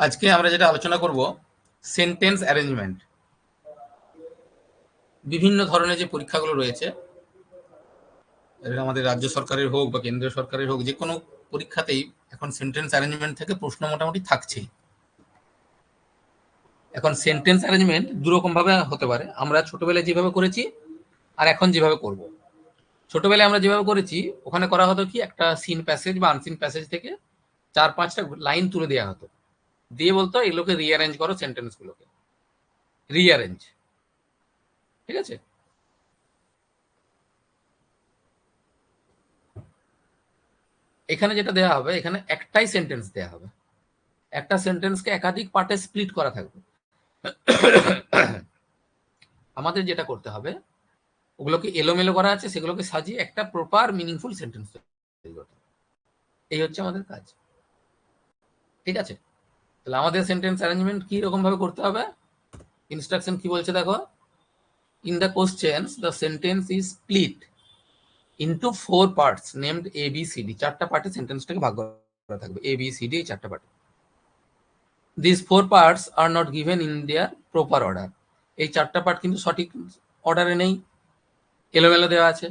আজকে আমরা যেটা আলোচনা করব সেন্টেন্স অ্যারেঞ্জমেন্ট। বিভিন্ন ধরনের যে পরীক্ষাগুলো রয়েছে, আমাদের রাজ্য সরকারের হোক বা কেন্দ্রীয় সরকারের হোক, যে কোনো পরীক্ষাতেই এখন সেন্টেন্স অ্যারেঞ্জমেন্ট থেকে প্রশ্ন মোটামুটি থাকছেই। এখন সেন্টেন্স অ্যারেঞ্জমেন্ট দুরকম ভাবে হতে পারে। আমরা ছোটবেলায় যেভাবে করেছি আর এখন যেভাবে করব। ছোটবেলায় আমরা যেভাবে করেছি ওখানে করা হতো কি, একটা সিন প্যাসেজ বা আনসিন প্যাসেজ থেকে 4-5টা লাইন তুলে দেওয়া হতো, দিয়ে বলতো এগুলোকে রিঅ্যারেঞ্জ করো, সেন্টেন্স গুলোকে রিঅ্যারেঞ্জ। ঠিক আছে? এখানে যেটা দেওয়া হবে, এখানে একটাই সেন্টেন্স দেওয়া হবে, একটা সেন্টেন্সকে একাধিক পার্টে স্প্লিট করা থাকবে। আমাদের যেটা করতে হবে, ওগুলোকে এলোমেলো করা আছে সেগুলোকে সাজিয়ে একটা প্রপার মিনিংফুল সেন্টেন্স তৈরি করতে হবে। এই হচ্ছে আমাদের কাজ। ঠিক আছে? তাহলে আমাদের সেন্টেন্স অ্যারেঞ্জমেন্ট কি রকম ভাবে করতে হবে, ইনস্ট্রাকশন কি বলছে দেখো। In the questions the sentence is split into 4 parts named A B C D. 4টা পার্টে সেন্টেন্সটাকে ভাগ করা থাকবে, এ বি সি ডি, এই 4টা পার্টে। These 4 parts are not given in their proper order. এই 4টা পার্ট কিন্তু সঠিক অর্ডারে নেই, এলোমেলো দেওয়া আছে।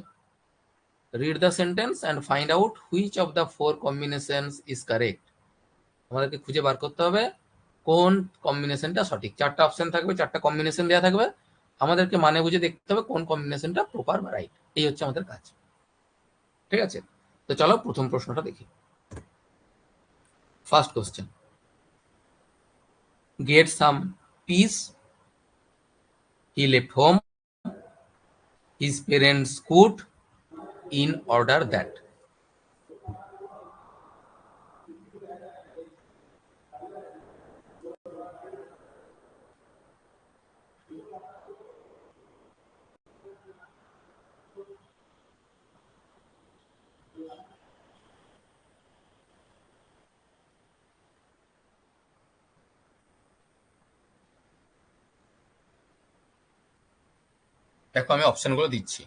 Read the sentence and find out which of the 4 combinations is correct. আমাদেরকে খুঁজে বার করতে হবে কোন কম্বিনেশনটা সঠিক। 4টা অপশন থাকবে, 4টা কম্বিনেশন দেওয়া থাকবে, আমাদেরকে মানে বুঝে দেখতে হবে কোন কম্বিনেশনটা প্রপার বা রাইট। এই হচ্ছে আমাদের কাজ। ঠিক আছে? তো চলো প্রথম প্রশ্নটা দেখি। First question, get some peace, he left home, his parents could, in order that. দেখো আমি অপশনগুলো দিচ্ছি।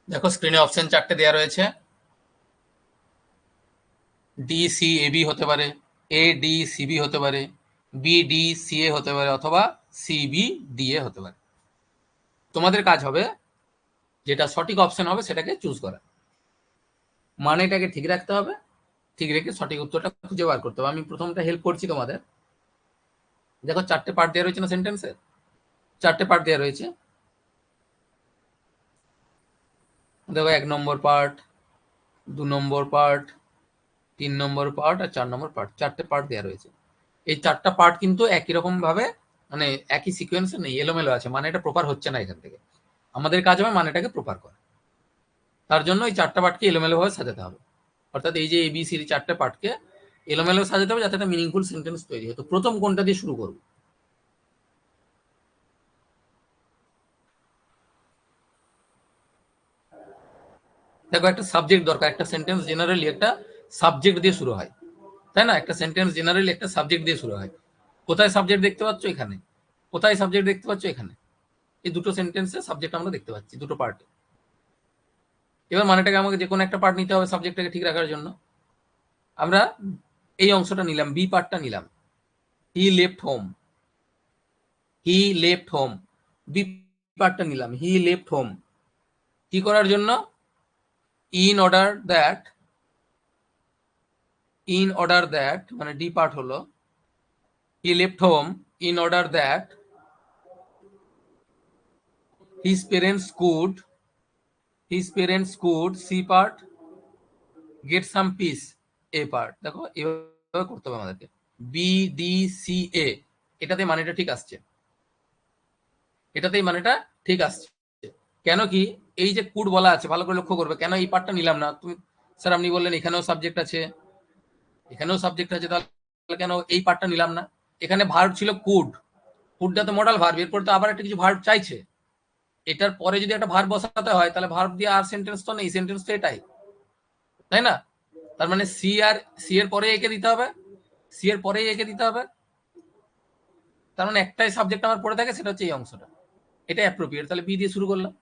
দেখো স্ক্রিনে অপশন 4টে দেওয়া রয়েছে। ডি সি এ বি হতে পারে, এ ডি সি বি হতে পারে, বি ডি সি এ হতে পারে, অথবা সি বি ডি এ হতে পারে। তোমাদের কাজ হবে যেটা সঠিক অপশন হবে সেটাকে চুজ করা, মানেটাকে ঠিক রাখতে হবে, ঠিক রেখে সঠিক উত্তরটা খুঁজে বার করতে হবে। আমি প্রথমটা হেল্প করছি তোমাদের। দেখো 4টে পার্ট দেওয়া রয়েছে না সেন্টেন্সের, 4টে পার্ট দেওয়া রয়েছে। দেখো 1 নম্বর পার্ট, 2 নম্বর পার্ট, 3 নম্বর পার্ট আর 4 নম্বর পার্ট, 4টে পার্ট দেওয়া রয়েছে। এই 4টা পার্ট কিন্তু একই রকম ভাবে, মানে একই সিকোয়েন্সে নেই, এলোমেলো আছে, মানে এটা প্রপার হচ্ছে না। এখান থেকে আমাদের কাজ হবে মানেটাকে প্রপার করা। তার জন্য এই 4টা পার্টকে এলোমেলো ভাবে সাজাতে হবে। অর্থাৎ এই যে এবিসির 4টে পার্টকে এলোমেলো সাজাতে হবে যাতে একটা মিনিংফুল সেন্টেন্স তৈরি হয়। তো প্রথম কোনটা দিয়ে শুরু করব? দেখো একটা সাবজেক্ট দরকার, একটা সেন্টেন্স জেনারেলি একটা সাবজেক্ট দিয়ে শুরু হয়, তাই না? একটা সেন্টেন্স জেনারেলি একটা সাবজেক্ট দিয়ে শুরু হয়। কোথায় সাবজেক্ট দেখতে পাচ্ছ? এখানে। কোথায় সাবজেক্ট দেখতে পাচ্ছ? এখানে। এই দুটো সেন্টেন্সে সাবজেক্ট আমরা দেখতে পাচ্ছি, দুটো পার্টে। এবার মানেটাকে আমাকে যে কোনো একটা পার্ট নিতে হবে সাবজেক্টটাকে ঠিক রাখার জন্য। আমরা এই অংশটা নিলাম, বি পার্টটা নিলাম, he left home, he left home, B পার্টটা নিলাম, হি লেফট হোম। কি করার জন্য? In order that, in order that মানে ডি পার্ট হলো he left home in order that his parents could, his parents could, C part get some peace, A part. দেখো এভাবে করতে হবে আমাদেরকে, বি ডি সি এ, এটাতে মানেটা ঠিক আসছে, এটাতেই মানেটা ঠিক আসছে। কেন কি, এই যে কুড বলা আছে ভালো করে লক্ষ্য করবে, কেন এই পার্টটা নিলাম না? তুমি স্যার আপনি বললেন এখানেও সাবজেক্ট আছে, এখানেও সাবজেক্ট আছে, তাহলে কেন এই পার্টটা নিলাম না? এখানে ভার্ব ছিল কুড, কুডটা তো মডাল ভার্ব, এরপর তো আবার একটা কিছু ভার্ব চাইছে। এটার পরে যদি একটা ভার্ব বসাতে হয় তাহলে ভার্ব দিয়ে আর সেন্টেন্স তো নেই, সেন্টেন্স তো এটাই, তাই না? তার মানে সি এর পরে একে দিতে হবে, সি এর পরে একে দিতে হবে। তার মানে একটাই সাবজেক্ট আমার পড়ে থাকে, সেটা হচ্ছে এই অংশটা, এটা অ্যাপ্রোপ্রিয়েট। তাহলে বি দিয়ে শুরু করলাম।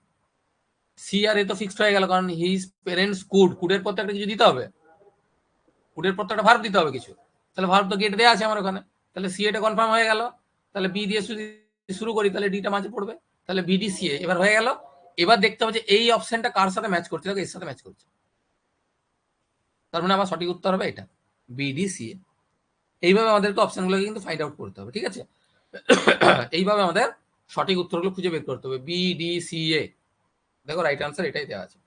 সি আর এ তো ফিক্সড হয়ে গেল, কারণ হিজ পেরেন্টস কুডের পর একটা কিছু দিতে হবে, কুডের পর একটা ভার্ব দিতে হবে কিছু। তাহলে ভার্ব তো গেট দেওয়া আছে আমার ওখানে, তাহলে সি এটা কনফার্ম হয়ে গেল। তাহলে বি দিয়ে শুরু করি, তাহলে ডিটা মাঝে পড়বে, তাহলে বিডি সি এবার হয়ে গেল। এবার দেখতে হবে যে এই অপশনটা কার সাথে ম্যাচ করছে, দেখো এর সাথে ম্যাচ করছে, তার মানে আমার সঠিক উত্তর হবে এটা, বিডি সি। এইভাবে আমাদেরকে অপশনগুলোকে কিন্তু ফাইন্ড আউট করতে হবে, ঠিক আছে? এইভাবে আমাদের সঠিক উত্তরগুলো খুঁজে বের করতে হবে, বি ডি সি এ। দেখো রাইট আনসার এটাই দেওয়া আছে।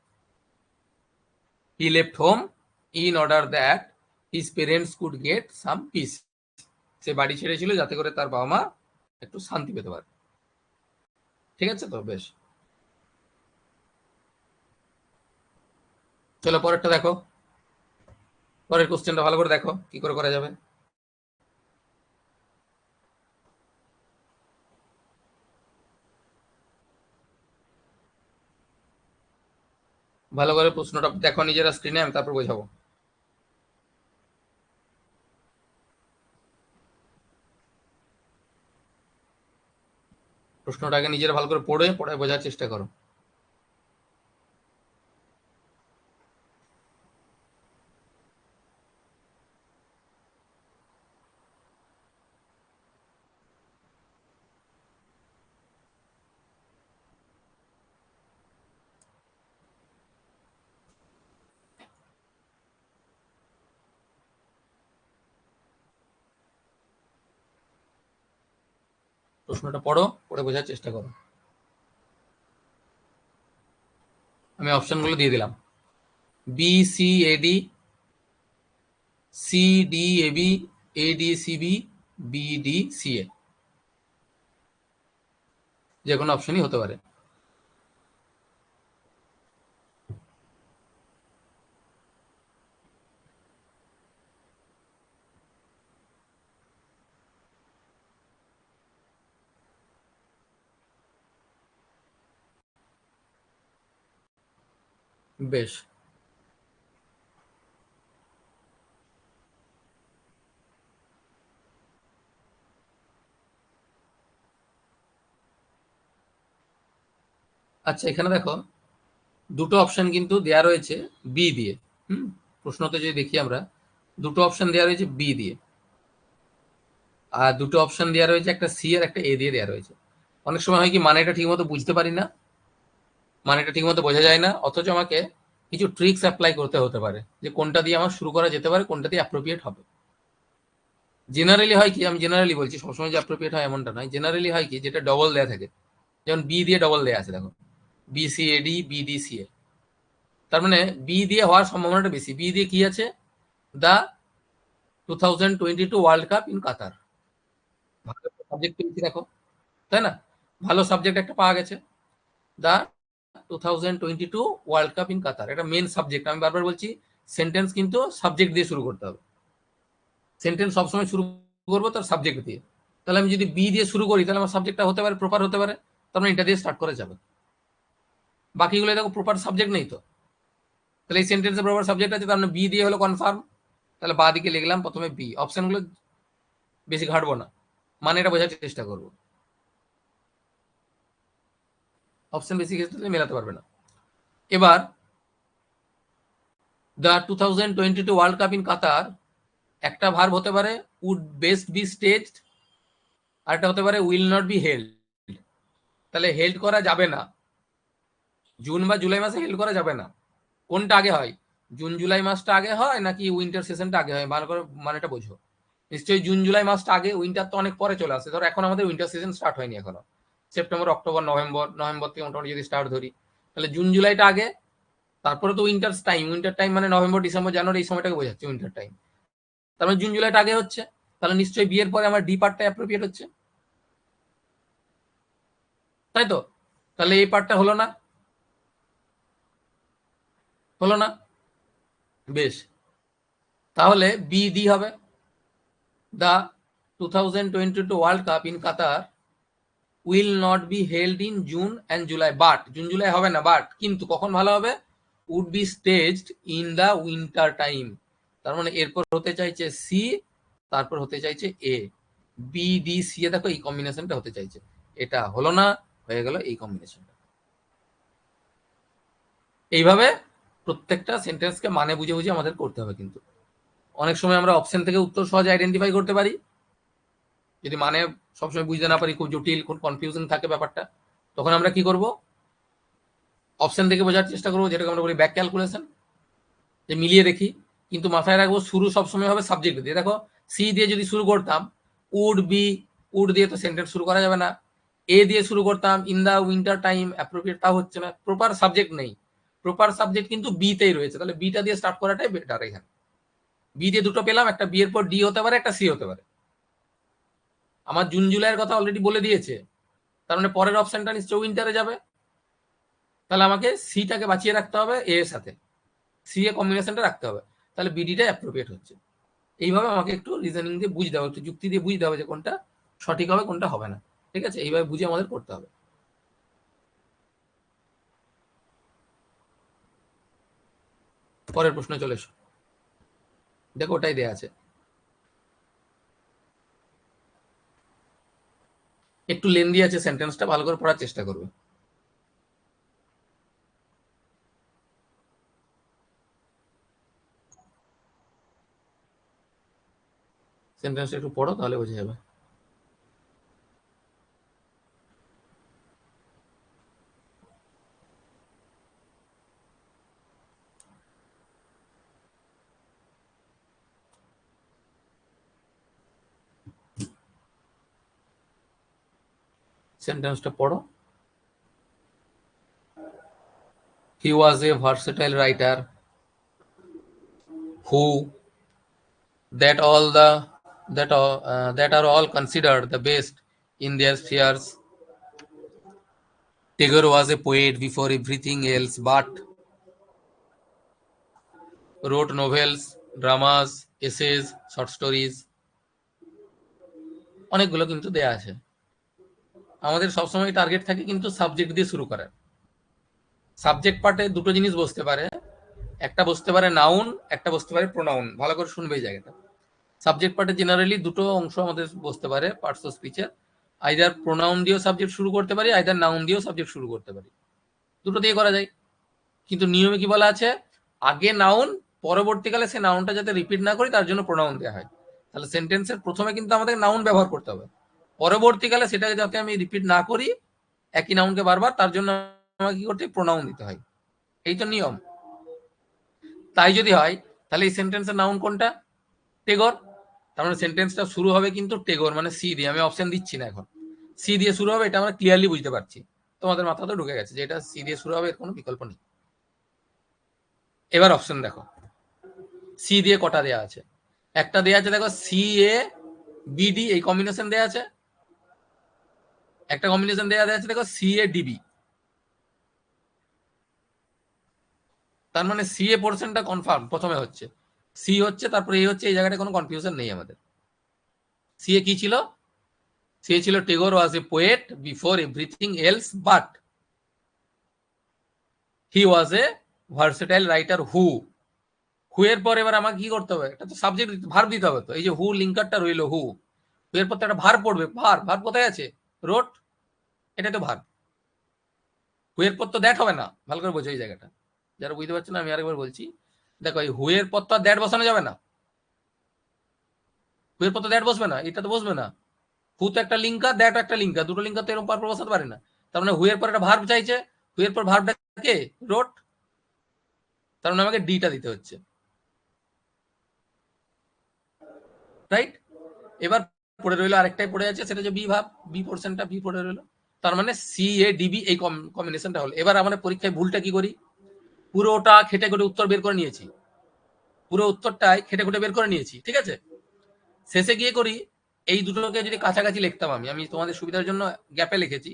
He left home in order that his parents could get some peace. সে বাড়ি ছেড়েছিল যাতে করে তার বাবা মা একটু শান্তি পেতে পারে। ঠিক আছে তো, বেশ। চলো পরেরটা দেখো, পরের কোশ্চেনটা ভালো করে দেখো কি করে করা যাবে। ভালো করে প্রশ্নটা দেখো নিজেরা স্ক্রিনে, আমি তারপর বোঝাবো। প্রশ্নটাকে নিজেরা ভালো করে পড়ে বোঝার চেষ্টা করো। প্রশ্নটা পড়ো, পড়ে বোঝার চেষ্টা করো। আমি অপশনগুলো দিয়ে দিলাম, বি সি এডি, সি ডি এবি, এডি সিবি, বিডি সিএ, যে কোনো অপশনই হতে পারে। বেশ, আচ্ছা এখানে দেখো দুটো অপশন কিন্তু দেয়া রয়েছে বি দিয়ে। প্রশ্নতে যদি দেখি আমরা, দুটো অপশন দেওয়া রয়েছে বি দিয়ে, আর দুটো অপশন দেওয়া রয়েছে একটা সি আর একটা এ দিয়ে দেওয়া রয়েছে। অনেক সময় হয় কি মানেটা ঠিকমতো বুঝতে পারি না, মানেটা ঠিকমতো বোঝা যায় না, অথচ আমাকে কিছু ট্রিক্স অ্যাপ্লাই করতে হতে পারে যে কোনটা দিয়ে আমার শুরু করা যেতে পারে, কোনটা দিয়ে অ্যাপ্রোপ্রিয়েট হবে। জেনারেলি হয় কি, আমি জেনারেলি বলছি, সবসময় যে অ্যাপ্রোপ্রিয়েট হয় এমনটা নয়, জেনারেলি হয় কি যেটা ডবল দেয়া থাকে, যেমন বি দিয়ে ডবল দেয়া আছে দেখো, B C A D, B D C A. তার মানে বি দিয়ে হওয়ার সম্ভাবনাটা বেশি। বি দিয়ে কি আছে, দা 2022 ওয়ার্ল্ড কাপ ইন কাতার। ভালো সাবজেক্ট পেয়েছি দেখো, তাই না? ভালো সাবজেক্ট একটা পাওয়া গেছে, দা 2022 ওয়ার্ল্ড কাপ ইন কাতার, এটা মেন সাবজেক্ট। আমি বারবার বলছি সেন্টেন্স কিন্তু সাবজেক্ট দিয়ে শুরু করতে হবে, সেন্টেন্স সবসময় শুরু করবো তার সাবজেক্ট দিয়ে। তাহলে আমি যদি বি দিয়ে শুরু করি, তাহলে আমার সাবজেক্টটা হতে পারে, প্রপার হতে পারে, তার মানে এটা দিয়ে স্টার্ট করা যাবে। বাকিগুলো দেখো প্রপার সাবজেক্ট নেই তো, তাহলে এই সেন্টেন্সে প্রপার সাবজেক্ট আছে, তার মানে বি দিয়ে হলো কনফার্ম। তাহলে বা দিকে লিখলাম প্রথমে বি, অপশনগুলো বেশি ঘাটবো না, মানে এটা বোঝার চেষ্টা করবো। অপশন বেশি ক্ষেত্রে মেলাতে পারবে না। এবার দ্য 2022 ওয়ার্ল্ড কাপ ইন কাতার, একটা ভার্ব হতে পারে উড বেস্ট বি স্টেজড, আর একটা হতে পারে উইল নট বি হেল্ড। তাহলে হেল্ড করা যাবে না, জুন বা জুলাই মাসে হেল্ড করা যাবে না। কোনটা আগে হয়, জুন জুলাই মাসটা আগে হয় নাকি উইন্টার সেশনটা আগে হয়, ভালো করে মানেটা বোঝো। নিশ্চয়ই জুন জুলাই মাসটা আগে, উইন্টার তো অনেক পরে চলে আসে। ধরো এখন আমাদের উইন্টার সিজন স্টার্ট হয়নি এখনো, সেপ্টেম্বর অক্টোবর নভেম্বর, নভেম্বর থেকে মোটামুটি যদি স্টার্ট ধরি, তাহলে জুন জুলাইটা আগে, তারপরে তো উইন্টার টাইম। উইন্টার টাইম মানে নভেম্বর ডিসেম্বর জানুয়ারি, এই সময়টাকে বোঝাচ্ছে উইন্টার টাইম। তার মানে জুন জুলাইটা আগে হচ্ছে, তাহলে নিশ্চয়ই বিয়ের পরে আমার ডি পার্টটা অ্যাপ্রোপ্রিয়েট হচ্ছে, তাই তো? তাহলে এই পার্টটা হলো না, হলো না? বেশ, তাহলে বি ডি হবে, the 2022 world cup in Qatar will not be held in June and July, but June July হবে না, বাট কিন্তু কখন ভালো হবে, would be staged in the winter time. তার মানে এরপর হতে চাইছে সি, তারপর হতে চাইছে A, B D C A, দেখো এই কম্বিনেশনটা হতে চাইছে, এটা হলো না, হয়ে গেল এই কম্বিনেশনটা। এইভাবে প্রত্যেকটা সেন্টেন্সকে মানে বুঝে বুঝে আমাদের করতে হবে। কিন্তু অনেক সময় আমরা অপশন থেকে উত্তর সহজে আইডেন্টিফাই করতে পারি, যদি মানে সবসময় বুঝতে না পারি, খুব জটিল, খুব কনফিউশন থাকে ব্যাপারটা, তখন আমরা কি করব, অপশন থেকে বোঝার চেষ্টা করবো, যেটাকে আমরা বলি ব্যাক ক্যালকুলেশন, যে মিলিয়ে দেখি। কিন্তু মাথায় রাখবো শুরু সবসময় হবে সাবজেক্ট দিয়ে। দেখো সি দিয়ে যদি শুরু করতাম, উড বি, উড দিয়ে তো সেন্টেন্স শুরু করা যাবে না। এ দিয়ে শুরু করতাম, in the winter time appropriate, তা হচ্ছে না, প্রপার সাবজেক্ট নেই। প্রপার সাবজেক্ট কিন্তু বি তেই রয়েছে, তাহলে বিটা দিয়ে স্টার্ট করাটাই বেটার। এখানে বি দিয়ে দুটো পেলাম, একটা বি এর পর ডি হতে পারে, একটা সি হতে পারে। আমার জুন জুলাইয়ের কথা অলরেডি বলে দিয়েছে, তার মানে পরের অপশনটা নিশ্চয়ই উইন্টারে যাবে, তাহলে আমাকে সিটাকে বাঁচিয়ে রাখতে হবে এ এর সাথে, সি এ কম্বিনেশনটা রাখতে হবে, তাহলে বিডিটা অ্যাপ্রোপ্রিয়েট হচ্ছে। এইভাবে আমাকে একটু রিজনিং দিয়ে বুঝতে হবে, একটু যুক্তি দিয়ে বুঝতে হবে যে কোনটা সঠিক হবে কোনটা হবে না। ঠিক আছে, এইভাবে বুঝে আমাদের করতে হবে। পরের প্রশ্ন চলে এসো, দেখো ওটাই দেয়া আছে, একটু লেন্দি আছে সেন্টেন্সটা, ভালো করে পড়ার চেষ্টা করবে। সেন্টেন্সটা একটু পড়ো, তাহলে বোঝা যাবে। সেন্টেন্সটা পড়ো। He was a versatile writer who that are all considered the best in their spheres. Tagore was a poet before everything else, but wrote novels, dramas, essays, short stories, অনেকগুলো কিন্তু দেয়া আছে। আমাদের সবসময় টার্গেট থাকে কিন্তু সাবজেক্ট দিয়ে শুরু করার। সাবজেক্ট পার্টে দুটো জিনিস বসতে পারে, একটা বসতে পারে নাউন, একটা বসতে পারে প্রোনাউন। ভালো করে শুনবে এই জায়গাটা। সাবজেক্ট পার্টে জেনারেলি দুটো অংশ আমাদের বসতে পারে পার্টস অফ স্পিচের, আইদার প্রোনাউন দিয়েও সাবজেক্ট শুরু করতে পারি, আইদার নাউন দিয়েও সাবজেক্ট শুরু করতে পারি, দুটো দিয়ে করা যায়। কিন্তু নিয়মে কি বলা আছে, আগে নাউন, পরবর্তীকালে সে নাউনটা যাতে রিপিট না করি তার জন্য প্রোনাউন দেওয়া হয়। তাহলে সেন্টেন্সের প্রথমে কিন্তু আমাদের নাউন ব্যবহার করতে হবে, পরবর্তীকালে সেটাকে যাতে আমি রিপিট না করি একই নাউনকে বারবার, তার জন্য আমাকে কি করতে, প্রোনাউন দিতে হয়। এই তো নিয়ম। তাই যদি হয় তাহলে এই সেন্টেন্সের নাউন কোনটা, টেগর। তার মানে সেন্টেন্সটা শুরু হবে কিন্তু টেগর মানে সি দিয়ে, আমি অপশন দিচ্ছি না এখন, সি দিয়ে শুরু হবে, এটা আমরা ক্লিয়ারলি বুঝতে পারছি, তোমাদের মাথাতে ঢুকে গেছে যে এটা সি দিয়ে শুরু হবে, এর কোনো বিকল্প নেই। এবার অপশন দেখো, সি দিয়ে কটা দেয়া আছে, একটা দেয়া আছে দেখো সি এ বিডি, এই কম্বিনেশন দেয়া আছে, একটা কম্বিনেশন দেয়া আছে দেখো সি এ ডিবি। তার মানে সি এ পোর্শনটা কনফার্ম প্রথমে হচ্ছে, সি হচ্ছে, তারপরে এই হচ্ছে, এই জায়গাটা কোনো কনফিউশন নেই আমাদের। সি এ কি ছিল, সি এ ছিল Tagore was a poet before everything else, but he was a versatile writer who. Who এর পর এবার আমাকে কি করতে হবে, এটা তো সাবজেক্ট ভার্ব দিতে হবে, তো এই যে হু লিঙ্কারটা রইলো হু, হু এর পর তো একটা ভার্ব পড়বে, ভার্ব কোথায় আছে, রোট, এটা তো ভার্ব। হু এর পর তো দ্যাট হবে না, ভালো করে বোঝো এই জায়গাটা, যারা বুঝতে পারছো না আমি আরেকবার বলছি। দেখো এই হু এর পর তো আর দ্যাট বসানো যাবে না, হু এর পর তো দ্যাট বসবে না, এটা তো বসবে না। হু তো একটা লিঙ্কার, দ্যাট একটা লিঙ্কার, দুটো লিঙ্কার তো এরকম পারপর বসাতে পারে না। তার মানে হু এর পর একটা ভার্ব চাইছে, হু এর পর ভার্বটা কে, রোট, তার মানে আমাকে ডিটা দিতে হচ্ছে, রাইট। এবার পড়ে রইলো আরেকটাই পড়ে আছে, সেটা যে বি ভাব, বি পোর্শনটা বি পড়ে রইলো। তার মানে সি এ ডিবি এই কম্বিনেশনটা হলো। এবার আমাদের পরীক্ষায় ভুলটা কি করি, পুরোটা খেটে খুঁটে উত্তর বের করে নিয়েছি, পুরো উত্তরটাই খেটে খুঁটে বের করে নিয়েছি, ঠিক আছে। শেষে গিয়ে করি, এই দুটোকে যদি কাছাকাছি লিখতাম, আমি আমি তোমাদের সুবিধার জন্য গ্যাপে লিখেছি,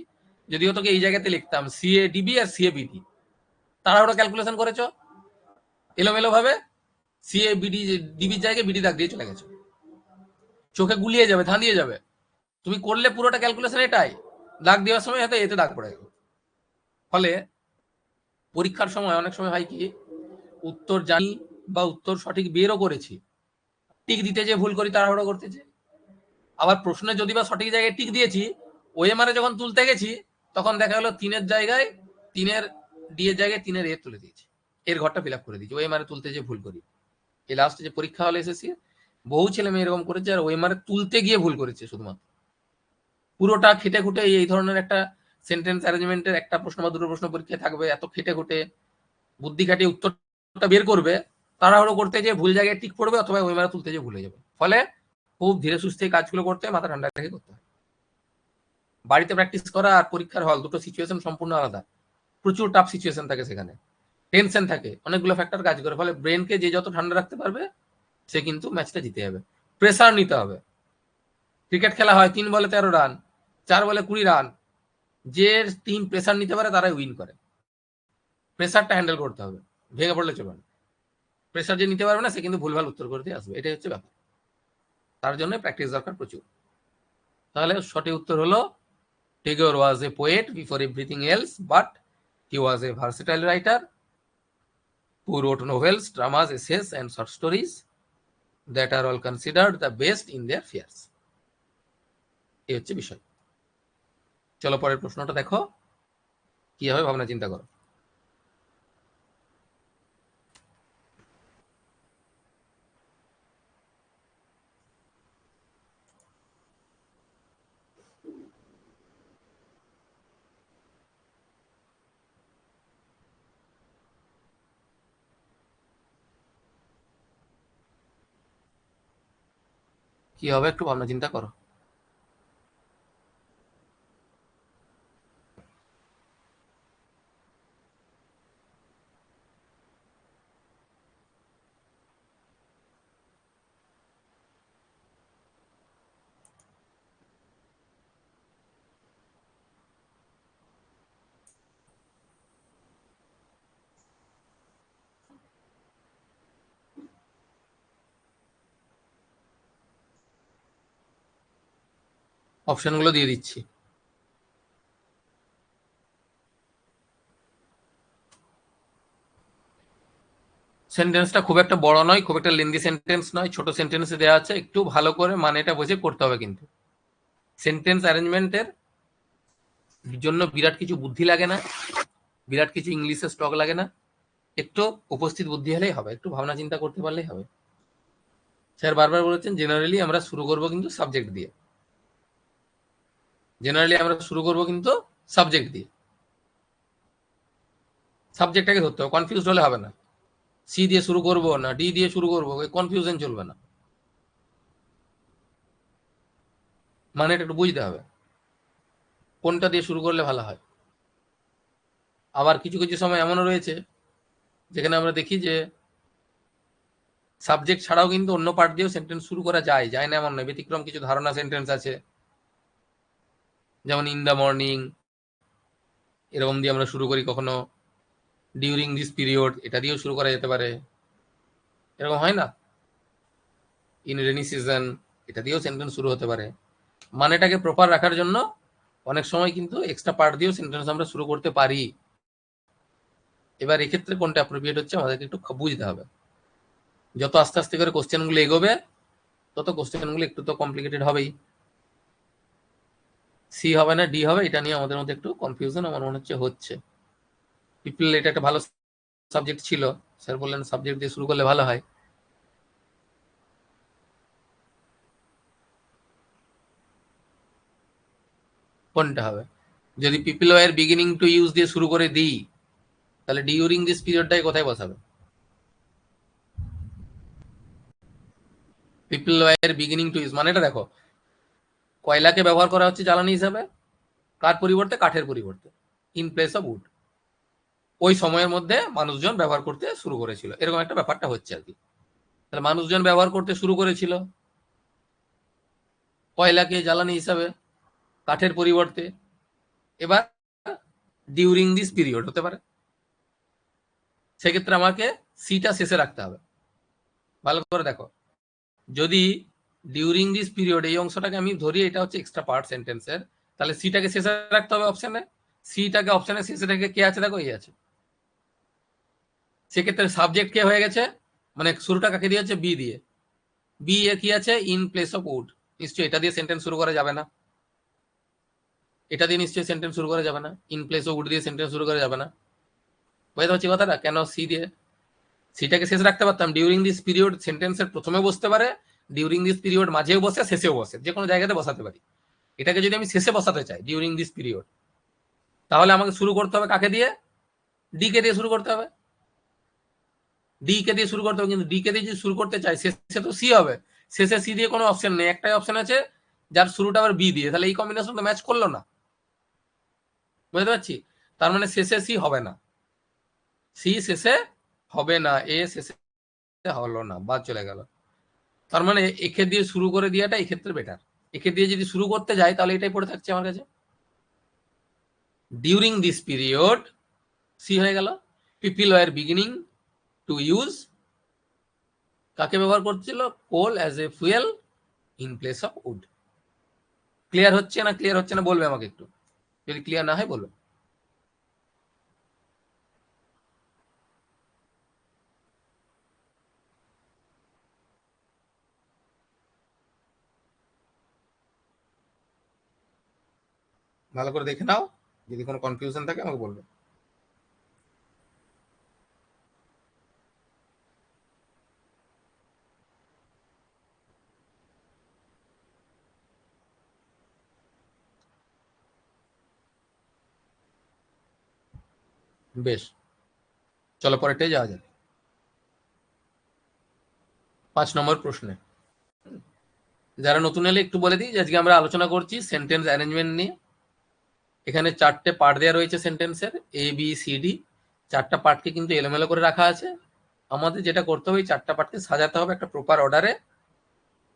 যদিও তোকে এই জায়গাতে লিখতাম সি এ ডিবি আর সি এ বিডি, তারা ওটা ক্যালকুলেশন করেছো এলোমেলো ভাবে, সি এ বিডি ডিবির জায়গায় বিডি দাগ দিয়ে চলে গেছো, চোখে গুলিয়ে যাবে, ধাঁধিয়ে যাবে। তুমি করলে পুরোটা ক্যালকুলেশন এটাই, দাগ দেওয়ার সময় হয়তো এতে দাগ পড়ে গেল। ফলে পরীক্ষার সময় অনেক সময় হয় কি, উত্তর জানি বা উত্তর সঠিক বেরও করেছি, টিক দিতে যে ভুল করি তাড়াহুড়ো করতেছে। আবার প্রশ্নে যদি বা সঠিক জায়গায় টিক দিয়েছি, ওএমআরে যখন তুলতে গেছি তখন দেখা গেল 3-এর জায়গায় 3-এর ডি এর জায়গায় 3-এর এ তুলে দিয়েছি, এর ঘরটা ফিল আপ করে দিয়েছি, ওএমআরে তুলতে যে ভুল করি। এই লাস্টে যে পরীক্ষা হলে এসেছি, বহু ছেলে মেয়ে এরকম করেছে আর ওএমআরে তুলতে গিয়ে ভুল করেছে শুধুমাত্র। পুরোটা খেটে খুঁটে এই ধরনের একটা সেন্টেন্স অ্যারেঞ্জমেন্টের একটা প্রশ্ন বা দুটো প্রশ্ন পরীক্ষায় থাকবে, এত খেটে খুঁটে বুদ্ধি খাটিয়ে উত্তরটা বের করবে, তাড়াহুড়ো করতে গিয়ে ভুল জায়গায় টিক পড়বে অথবা ওএমআরে তুলতে গিয়ে ভুলে যাবে। ফলে খুব ধীরে সুস্থে কাজগুলো করতে হয়, মাথা ঠান্ডা রেখে করতে হয়। বাড়িতে প্র্যাকটিস করা আর পরীক্ষার হল দুটো সিচুয়েশন সম্পূর্ণ আলাদা। প্রচুর টাফ সিচুয়েশন থাকে, সেখানে টেনশন থাকে, অনেকগুলো ফ্যাক্টর কাজ করে, ফলে ব্রেনকে যে যত ঠান্ডা রাখতে পারবে সে কিন্তু ম্যাচটা জিতে যাবে। প্রেসার নিতে হবে। ক্রিকেট খেলা হয় 3 বলে 13 রান, 4 বলে 20 রান, যে টিম প্রেসার নিতে পারে তারাই উইন করে। প্রেসারটা হ্যান্ডেল করতে হবে, ভেঙে পড়লে চলবে না। প্রেসার যে নিতে পারবে না সে কিন্তু ভুলভাল উত্তর করতে আসবে, এটাই হচ্ছে ব্যাপার। তার জন্য প্র্যাকটিস দরকার প্রচুর। তাহলে সঠিক উত্তর হলো Tagore was a poet before everything else, but he was a versatile writer who wrote novels, dramas, essays, and short stories that are all considered the best in their fields. এই হচ্ছে বিষয়। চলো পরের প্রশ্নটা দেখো কি হবে, ভাবনা চিন্তা করো। কি হবে একটু ভাবনা চিন্তা করো। অপশনগুলো দিয়ে দিচ্ছি। সেন্টেন্সটা খুব একটা বড় নয়, খুব একটা লেন্দি সেন্টেন্স নয়, ছোট সেন্টেন্সে দেওয়া আছে, একটু ভালো করে মানেটা বুঝে করতে হবে। কিন্তু সেন্টেন্স অ্যারেঞ্জমেন্টের জন্য বিরাট কিছু বুদ্ধি লাগে না, বিরাট কিছু ইংলিশের স্টক লাগে না, একটু উপস্থিত বুদ্ধি হলেই হবে, একটু ভাবনা চিন্তা করতে পারলেই হবে। স্যার বারবার বলেছেন জেনারেলি আমরা শুরু করব কিন্তু সাবজেক্ট দিয়ে, জেনারেলি আমরা শুরু করব কিন্তু সাবজেক্ট দিয়ে। সাবজেক্টটাকে ধরতে হবে, কনফিউজ হলে হবে না। সি দিয়ে শুরু করব না ডি দিয়ে শুরু করবো, কনফিউশন চলবে না, মানে এটা একটু বুঝতে হবে কোনটা দিয়ে শুরু করলে ভালো হয়। আবার কিছু কিছু সময় এমনও রয়েছে যেখানে আমরা দেখি যে সাবজেক্ট ছাড়াও কিন্তু অন্য পার্ট দিয়েও সেন্টেন্স শুরু করা যায়, যায় না এমন নয়, ব্যতিক্রম কিছু ধারণা সেন্টেন্স আছে, যেমন ইন দ্য মর্নিং এরকম দিয়ে আমরা শুরু করি, কখনো ডিউরিং দিস পিরিয়ড এটা দিয়েও শুরু করা যেতে পারে, এরকম হয় না? ইন রেনি সিজন এটা দিয়েও সেন্টেন্স শুরু হতে পারে। মানেটাকে প্রপার রাখার জন্য অনেক সময় কিন্তু এক্সট্রা পার্ট দিয়েও সেন্টেন্স আমরা শুরু করতে পারি। এবার এক্ষেত্রে কোনটা অ্যাপ্রোপ্রিয়েট হচ্ছে আমাদেরকে একটু বুঝতে হবে। যত আস্তে আস্তে করে কোশ্চেনগুলো এগোবে তত কোশ্চেনগুলো একটু তো কমপ্লিকেটেড হবেই। সি হবে না ডি হবে, এটা নিয়ে আমাদের মধ্যে একটু কনফিউশন আমার মনে হচ্ছে। পিপল এটা একটা ভালো সাবজেক্ট ছিল, স্যার বললেন সাবজেক্ট দিয়ে শুরু করলে ভালো হয়। কোনটা হবে? যদি people were beginning to use দিয়ে শুরু করে দিই তাহলে ডিউরিং দিস পিরিয়ডটাই কোথায় বসাবে? People were beginning to use মানেটা দেখো, কয়লাকে ব্যবহার করা হচ্ছে জ্বালানি হিসাবে, কার পরিবর্তে? কাঠের পরিবর্তে, ইন প্লেস অফ উড। ওই সময়ের মধ্যে মানুষজন ব্যবহার করতে শুরু করেছিল, এরকম একটা ব্যাপারটা হচ্ছে আর কি। তাহলে মানুষজন ব্যবহার করতে শুরু করেছিল কয়লাকে জ্বালানি হিসাবে কাঠের পরিবর্তে। এবার ডিউরিং দিস পিরিয়ড হতে পারে, সেক্ষেত্রে আমাকে সিটা শেষে রাখতে হবে। ভালো করে দেখো, যদি ডিউরিং দিস পিরিয়ড এই অংশটাকে আমি ধরি এটা হচ্ছে এক্সট্রা পার্ট সেন্টেন্সের, তাহলে সিটাকে শেষে রাখতে হবে অপশনে। সিটাকে অপশনে শেষে রেখে কে আছে দেখো, এই আছে। সেক্ষেত্রে সাবজেক্ট কে হয়ে গেছে? মানে শুরুটা কাকে দিয়ে হচ্ছে? বি দিয়ে। বি এ কি আছে? In place of would. নিশ্চয়ই এটা দিয়ে সেন্টেন্স শুরু করা যাবে না, এটা দিয়ে নিশ্চয়ই সেন্টেন্স শুরু করা যাবে না, ইন প্লেস অফ উড দিয়ে সেন্টেন্স শুরু করা যাবে না। বুঝতে পারছি কথাটা? কেন সি দিয়ে? সিটাকে শেষ রাখতে পারতাম, ডিউরিং দিস পিরিয়ড সেন্টেন্সের প্রথমে বসতে পারে, ডিউরিং দিস পিরিয়ড মাঝেও বসে, শেষেও বসে, যে কোনো জায়গাতে বসাতে পারি। এটাকে যদি আমি শেষে বসাতে চাই, ডিউরিং দিস পিরিয়ড, তাহলে আমাকে শুরু করতে হবে কাকে দিয়ে? ডি কে দিয়ে শুরু করতে হবে। ডি কে দিয়ে শুরু করতে হবে, কিন্তু ডি কে দিয়ে যদি শুরু করতে চাই, শেষে তো সি হবে, শেষে সি দিয়ে কোনো অপশন নেই, একটাই অপশন আছে যার শুরুটা আবার বি দিয়ে, তাহলে এই কম্বিনেশন তো ম্যাচ করলো না। বুঝতে পারছি? তার মানে শেষে সি হবে না, সি শেষে হবে না, এ শেষে হলো না, বাদ চলে গেল। তার মানে একে দিয়ে শুরু করে দেওয়াটা এক্ষেত্রে বেটার। একে দিয়ে যদি শুরু করতে যাই তাহলে এটাই পড়ে থাকছে আমার কাছে, ডিউরিং দিস পিরিয়ড, সি হয়ে গেল। People were beginning to use, কাকে ব্যবহার করছিল? Coal as a fuel in place of wood. Clear হচ্ছে না? ক্লিয়ার হচ্ছে না বলবে আমাকে একটু, যদি ক্লিয়ার না হয় বলবে। ভালো করে দেখে নাও, যদি কোনো কনফিউশন থাকে আমাকে বলবে। বেশ, চলো পরেরটাই যাওয়া যাক। 5 নম্বর প্রশ্নে, যারা নতুন এলে একটু বলে দিই, আজকে আমরা আলোচনা করছি সেন্টেন্স অ্যারেঞ্জমেন্ট নিয়ে। এখানে 4টে পার্ট দেওয়া রয়েছে সেন্টেন্সের, এ বি সি ডি। 4টা পার্টকে কিন্তু এলোমেলো করে রাখা আছে। আমাদের যেটা করতে হবে, এই 4টা পার্টকে সাজাতে হবে একটা প্রপার অর্ডারে,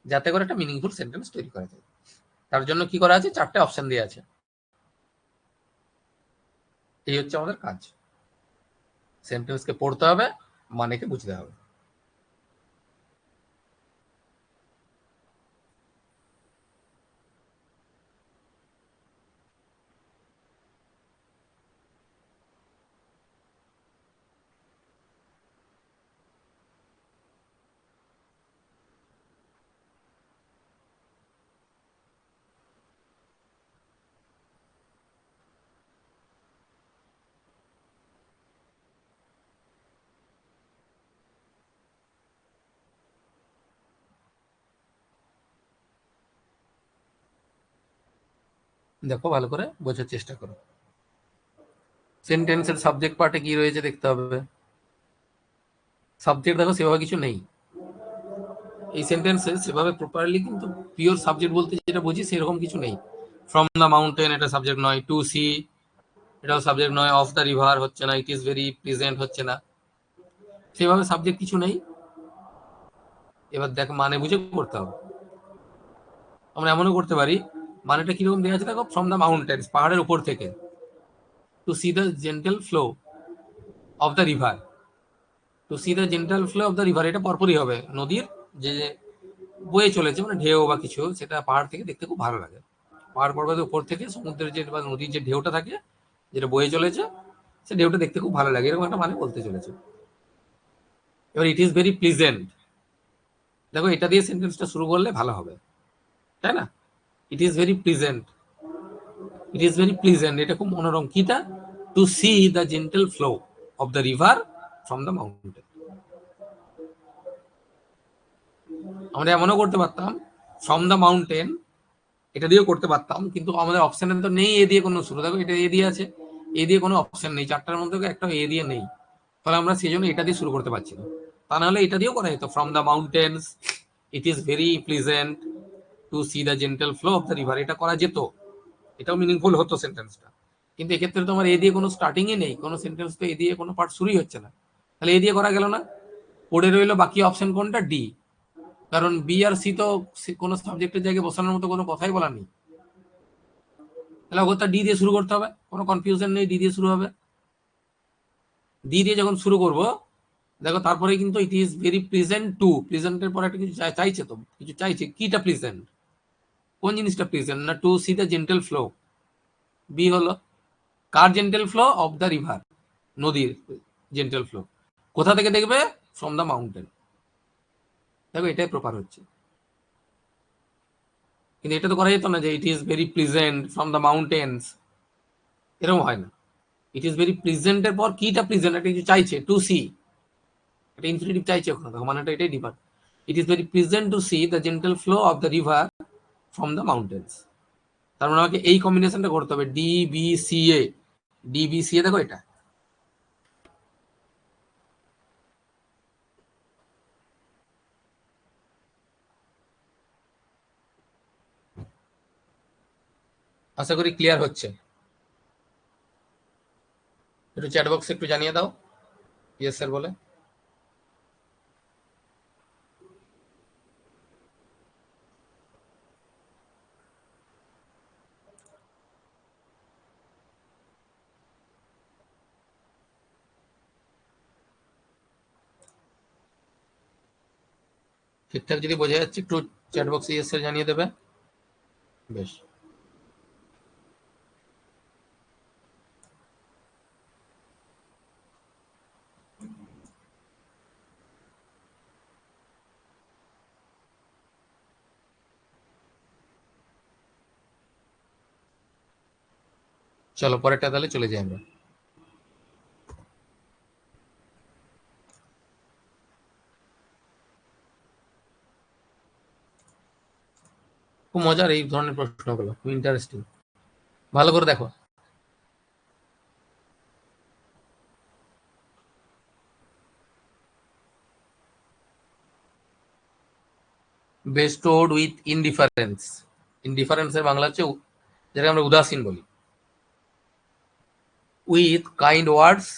যাতে করে একটা মিনিংফুল সেন্টেন্স তৈরি করা যায়। তার জন্য কি করা আছে? 4টে অপশন দেওয়া আছে। এই হচ্ছে আমাদের কাজ। সেন্টেন্সকে পড়তে হবে, মানেকে বুঝতে হবে। দেখো, ভালো করে বোঝার চেষ্টা করো। সেন্টেন্সের সাবজেক্ট পার্টে কি রয়েছে দেখতে হবে। সাবজেক্ট দেখো সেভাবে কিছু নেই এই সেন্টেন্সে, সেভাবে প্রপারলি কিন্তু পিওর সাবজেক্ট বলতে যেটা বুঝি সেরকম কিছু নেই। ফ্রম দ্য মাউন্টেন এটা সাবজেক্ট নয়, টু সি এটাও সাবজেক্ট নয়, অফ দ্য রিভার হচ্ছে না, ইট ইজ ভেরি প্লিজেন্ট হচ্ছে না, সেভাবে সাবজেক্ট কিছু নেই। এবার দেখো মানে বুঝে করতে হবে। আমরা এমনও করতে পারি, মানেটা কিরকম দেওয়া আছে দেখো, ফ্রম দ্য মাউন্টেন্স পাহাড়ের উপর থেকে, to see the gentle flow of the river. To see the gentle flow of the river, এটা পরপরই হবে, নদীর যে বয়ে চলেছে মানে ঢেউ বা কিছু, সেটা পাহাড় থেকে দেখতে খুব ভালো লাগে। পাহাড় পর্বতের উপর থেকে সমুদ্রের যে বা নদীর যে ঢেউটা থাকে, যেটা বয়ে চলেছে, সে ঢেউটা দেখতে খুব ভালো লাগে, এরকম একটা মানে বলতে চলেছে। এবার ইট ইজ ভেরি প্লিজেন্ট, দেখো এটা দিয়ে সেন্টেন্সটা শুরু করলে ভালো হবে, তাই না? It is very pleasant, it is very pleasant, এটা খুব মনোরম। কিটা? To see the gentle flow of the river from the mountain. আমরা এমনও করতে পারতাম, ফ্রম দ্য মাউন্টেন এটা দিয়েও করতে পারতাম, কিন্তু আমাদের অপশনে তো নেই এ দিয়ে কোনো শুরু। দেখো এটা এ দিয়ে আছে, এ দিয়ে কোনো অপশন নেই, 4টার মধ্যে একটা এ দিয়ে নেই, ফলে আমরা সেই জন্য এটা দিয়ে শুরু করতে পারছি না। তা নাহলে এটা দিয়েও করা যেত, from the mountains it is very pleasant to see the gentle flow of the river, এটা করা যেত, এটাও মিনিংফুল হতো সেন্টেন্সটা। কিন্তু এক্ষেত্রে তো আমার এ দিয়ে কোনো স্টার্টিংই নেই, কোনো সেন্টেন্স তো এ দিয়ে কোনো পার্ট শুরুই হচ্ছে না, তাহলে এ দিয়ে করা গেল না। পড়ে রইলো বাকি অপশন কোনটা? ডি। কারণ বি আর সি তো কোনো সাবজেক্টের জায়গায় বসানোর মতো কোনো কথাই বলা নেই, তাহলে অগত্যা ডি দিয়ে শুরু করতে হবে, কোনো কনফিউশন নেই, ডি দিয়ে শুরু হবে। ডি দিয়ে যখন শুরু করব, দেখো তারপরে কিন্তু it is very pleasant to, প্লিজেন্টের পরে একটা কিছু চাইছে, তো কিছু চাইছে, কিটা প্লিজেন্ট, কোন জিনিসটা প্লিজেন্ট? না to see the gentle flow. B হলো কার gentle flow? Of the river, নদীর জেন্টাল ফ্লো। কোথা থেকে দেখবে? From the mountain. দেখো এটাই প্রপার হচ্ছে। কিন্তু এটা তো করা যেত না যে ইট is very pleasant from the mountains, এরকম হয় না। ইট ইজ ভেরি প্লিজেন্টের পর কিটা প্লিজেন্ট, একটা কিছু চাইছে, টু সি, একটা ইনফিনিটিভ চাইছে ওখানে, দেখো মানে এটাই deeper. It is very pleasant to see the gentle flow of the river from the mountains. তার মানে আমাকে এই কম্বিনেশনটা করতে হবে, D B C A, D B C A, দেখো এটা। আশা করি ক্লিয়ার হচ্ছে। একটু চ্যাট বক্সে একটু জানিয়ে দাও ইয়েস স্যার বলে। ঠিকঠাক যদি বোঝা যাচ্ছে একটু চ্যাট বক্সে ইয়েস স্যার জানিয়ে দেবে। বেশ, চলো পরেরটা তাহলে চলে যাই আমরা। খুব মজার এই ধরনের প্রশ্নগুলো, খুব ইন্টারেস্টিং, ভালো করে দেখো। বেস্টোড উইথ ইনডিফারেন্স, ইনডিফারেন্সের বাংলা হচ্ছে যেটা আমরা উদাসীন বলি। With kind words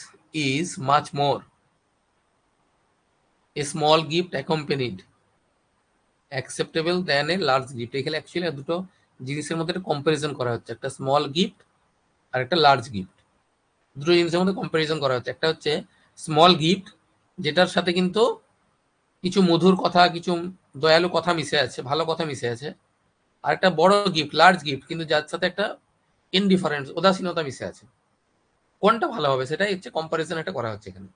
is much more, a small gift accompanied acceptable than a large gift. এখানে অ্যাকচুয়ালি দুটো জিনিসের মধ্যে একটা কম্পারিজন করা হচ্ছে, একটা স্মল গিফট আর একটা লার্জ গিফট। দুটো জিনিসের মধ্যে কম্পারিজন করা হচ্ছে। একটা হচ্ছে স্মল গিফট, যেটার সাথে কিন্তু কিছু মধুর কথা, কিছু দয়ালু কথা মিশে আছে, ভালো কথা মিশে আছে। আর একটা বড় গিফট, লার্জ গিফট, কিন্তু যার সাথে একটা ইনডিফারেন্স, উদাসীনতা মিশে আছে। কোনটা ভালো হবে সেটাই হচ্ছে কম্পারিজন একটা করা হচ্ছে এখানে।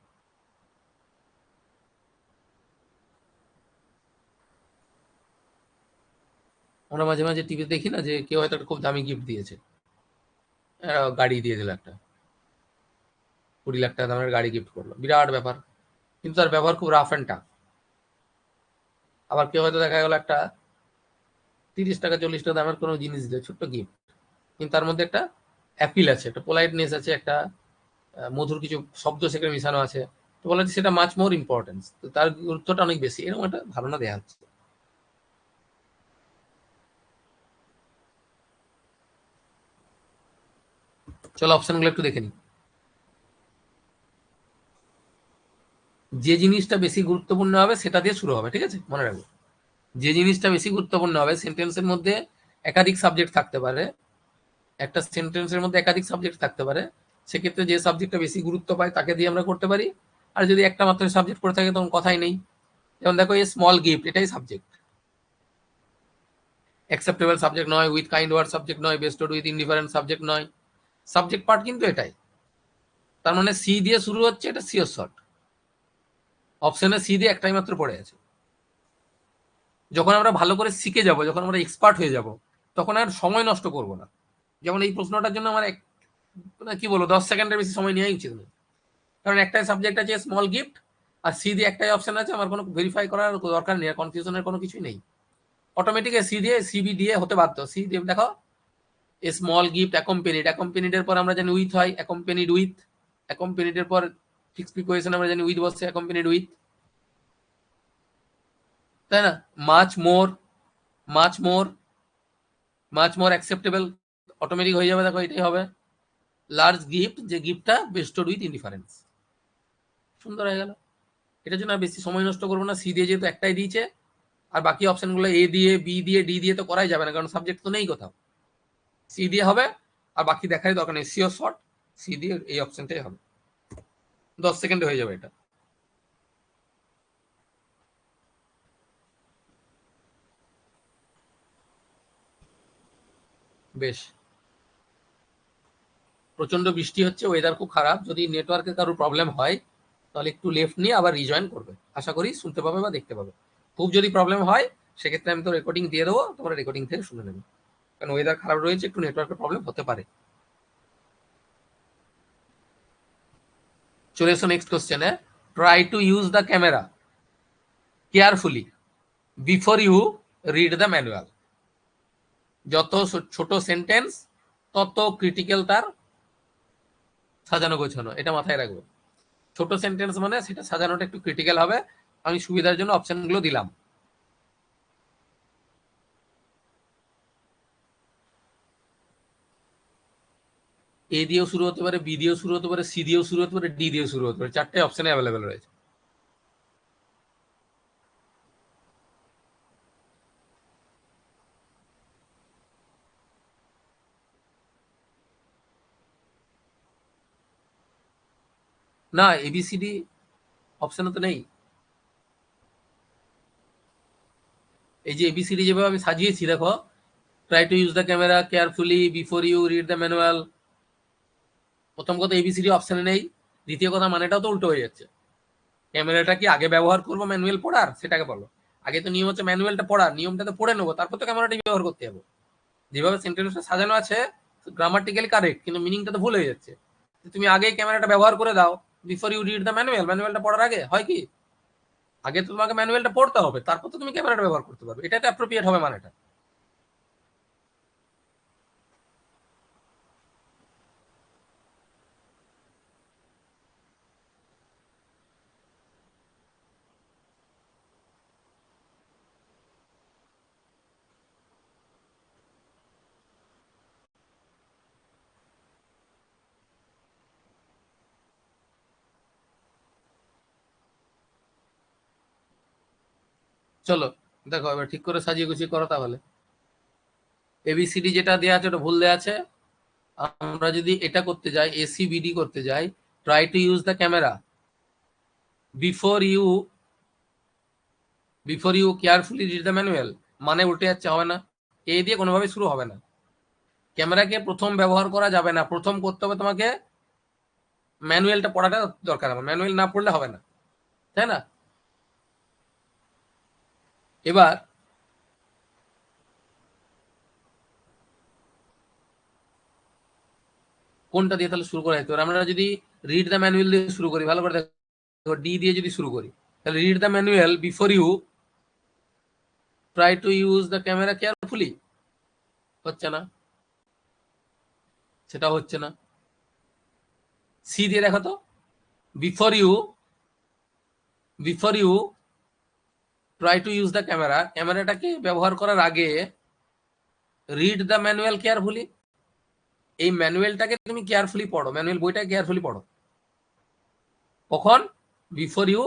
আমরা মাঝে মাঝে টিভি দেখি না যে কেউ হয়তো একটা খুব দামি গিফট দিয়েছে, গাড়ি দিয়ে দিল একটা, 20 লাখ টাকা দামের গাড়ি গিফট করলো, বিরাট ব্যাপার, কিন্তু তার ব্যবহার খুব রাফ অ্যান্ড টাফ। আবার কেউ হয়তো দেখা গেল একটা 30 টাকা 40 টাকা দামের কোনো জিনিস দিল, ছোট্ট গিফট, কিন্তু তার মধ্যে একটা অ্যাপিল আছে, একটা পোলাইটনেস আছে, একটা মধুর কিছু শব্দ সেখানে মিশানো আছে। তো বলা হচ্ছে সেটা মাচ মোর ইম্পর্টেন্স, তো তার গুরুত্বটা অনেক বেশি, এরকম একটা ধারণা দেওয়া হচ্ছে। চলো অপশনগুলো একটু দেখে নিই। যে জিনিসটা বেশি গুরুত্বপূর্ণ হবে সেটা দিয়ে শুরু হবে, ঠিক আছে, মনে রাখবো। যে জিনিসটা বেশি গুরুত্বপূর্ণ হবে, সেন্টেন্সের মধ্যে একাধিক সাবজেক্ট থাকতে পারে, একটা সেন্টেন্সের মধ্যে একাধিক সাবজেক্ট থাকতে পারে, সেক্ষেত্রে যে সাবজেক্টটা বেশি গুরুত্ব পায় তাকে দিয়ে আমরা করতে পারি। আর যদি একটা মাত্র সাবজেক্ট পড়ে থাকে তখন কথাই নেই। যেমন দেখো এই স্মল গিফট, এটাই সাবজেক্ট, অ্যাকসেপ্টেবল সাবজেক্ট নয়, উইথ কাইন্ড ওয়ার্ড সাবজেক্ট নয়, বেস্টেড উইথ ইনডিফারেন্ট সাবজেক্ট নয়, সাবজেক্ট পার্ট কিন্তু এটাই। তার মানে সি দিয়ে শুরু হচ্ছে, এটা সিওর শর্ট। অপশনে সি দিয়ে একটাই মাত্র পড়ে আছে। যখন আমরা ভালো করে শিখে যাব, যখন আমরা এক্সপার্ট হয়ে যাব, তখন আর সময় নষ্ট করব না। যেমন এই প্রশ্নটার জন্য আমার কি বলবো 10 সেকেন্ডের বেশি সময় নেওয়াই উচিত নয়, কারণ একটাই সাবজেক্ট আছে স্মল গিফট, আর সি দিয়ে একটাই অপশন আছে, আমার কোনো ভেরিফাই করার দরকার নেই, কনফিউশনের কোনো কিছুই নেই। অটোমেটিক সি দিয়ে সিবি দিয়ে হতে বাধ্য। সি দিয়ে দেখো এ স্মল গিফট অ্যাকম্পেনিড, অ্যাকম্পেনিড এর পর আমরা জানি উইথ হয়, অ্যাকম্পেনিড উইথ, অ্যাকম্পেনিড এর পর ফিক্সড প্রিপোজিশন আমরা জানি উইথ বসছে, অ্যাকম্পেনিড উইথ, তাই না? Much more, much more, much more acceptable, automatic হয়ে যাবে, দেখো এটাই হবে। লার্জ গিফট, যে গিফটটা বেস্টেড উইথ ইনডিফারেন্স, সুন্দর হয়ে গেল। এটার জন্য আর বেশি সময় নষ্ট করবো না, সি দিয়ে যেহেতু একটাই দিয়েছে, আর বাকি অপশনগুলো এ দিয়ে, বি দিয়ে, ডি দিয়ে তো করাই যাবে না, কারণ সাবজেক্ট তো নেই কোথাও। সি দিয়ে হবে, আর বাকি দেখারই দরকার নেই, সিও শর্ট, সি দিয়ে এই অপশনটাই হবে। 10 সেকেন্ডে হয়ে যাবে এটা। বেশ, প্রচন্ড বৃষ্টি হচ্ছে, ওয়েদার খুব খারাপ, যদি নেটওয়ার্কের কারোর প্রবলেম হয় তাহলে একটু লেফট নিয়ে আবার রিজয়েন করবে, আশা করি শুনতে পাবে বা দেখতে পাবে। খুব যদি প্রবলেম হয় সেক্ষেত্রে আমি তো রেকর্ডিং দিয়ে দেবো, তোমরা রেকর্ডিং থেকে শুনে নেবে, কারণ ওয়েদার খারাপ রয়েছে, একটু নেটওয়ার্কের প্রবলেম হতে পারে। চলে এসো নেক্সট কোশ্চেনে। Try to use the camera carefully before you read the manual. যত ছোট সেন্টেন্স তত ক্রিটিক্যাল তার সাজানো গোছানো, এটা মাথায় রাখবো। ছোট সেন্টেন্স মানে সেটা সাজানোটা একটু ক্রিটিক্যাল হবে। আমি সুবিধার জন্য অপশনগুলো দিলাম। এ দিয়েও শুরু হতে পারে, বি দিয়েও শুরু হতে পারে, সি দিয়েও শুরু হতে পারে, ডি দিয়েও শুরু হতে পারে, চারটে অপশনে অ্যাভেলেবেল রয়েছে। না, এবিসিডি অপশনে তো নেই। এই যে এবিসিডি যেভাবে আমি সাজিয়েছি দেখো, try to use the camera carefully before you read the manual, প্রথম কথা এবিসিডি অপশনে নেই, দ্বিতীয় কথা মানেটাও তো উল্টো হয়ে যাচ্ছে। ক্যামেরাটা কি আগে ব্যবহার করবো ম্যানুয়াল পড়ার, সেটাকে বলো। আগে তো নিয়ম হচ্ছে ম্যানুয়ালটা পড়ার, নিয়মটা তো পড়ে নেবো, তারপর তো ক্যামেরাটা ব্যবহার করতে যাবো। যেভাবে সেন্টেন্সটা সাজানো আছে গ্রামাটিক্যালি কারেক্ট, কিন্তু মিনিংটা তো ভুল হয়ে যাচ্ছে। তুমি আগে ক্যামেরাটা ব্যবহার করে দাও before you read the manual, ম্যানুয়ালটা পড়ার আগে হয় কি, আগে তো তোমাকে ম্যানুয়ালটা পড়তে হবে, তারপর তো তুমি ক্যামেরাটা ব্যবহার করতে পারবে, এটা তো অ্যাপ্রোপ্রিয়েট হবে মানেটা। চলো দেখো এবার ঠিক করে সাজিয়ে গুছিয়ে করো তাহলে। এবিসিডি যেটা দেওয়া আছে ওটা ভুল দেওয়া আছে। আমরা যদি এটা করতে যাই, এসিবিডি করতে যাই, try to use the camera before you carefully read the manual, মানে উল্টে যাচ্ছে, হবে না। এ দিয়ে কোনোভাবে শুরু হবে না। ক্যামেরাকে প্রথম ব্যবহার করা যাবে না, প্রথম করতে হবে তোমাকে ম্যানুয়ালটা পড়াটা দরকার, আমার ম্যানুয়াল না পড়লে হবে না, তাই না? এবার কোনটা দিয়ে তাহলে শুরু করা যেতে পারে? আমরা যদি রিড দ্য ম্যানুয়াল দিয়ে শুরু করি, ভালো করে দেখো, ডি দিয়ে যদি শুরু করি, তাহলে read the manual before you try to use the camera carefully, হচ্ছে না, সেটা হচ্ছে না। সি দিয়ে দেখো তো, before you try to use the camera, ক্যামেরাটাকে ব্যবহার করার আগে রিড দ্য ম্যানুয়াল কেয়ারফুলি, এই ম্যানুয়ালটাকে তুমি কেয়ারফুলি পড়ো, ম্যানুয়াল বইটা কেয়ারফুলি পড়ো। কখন? Before you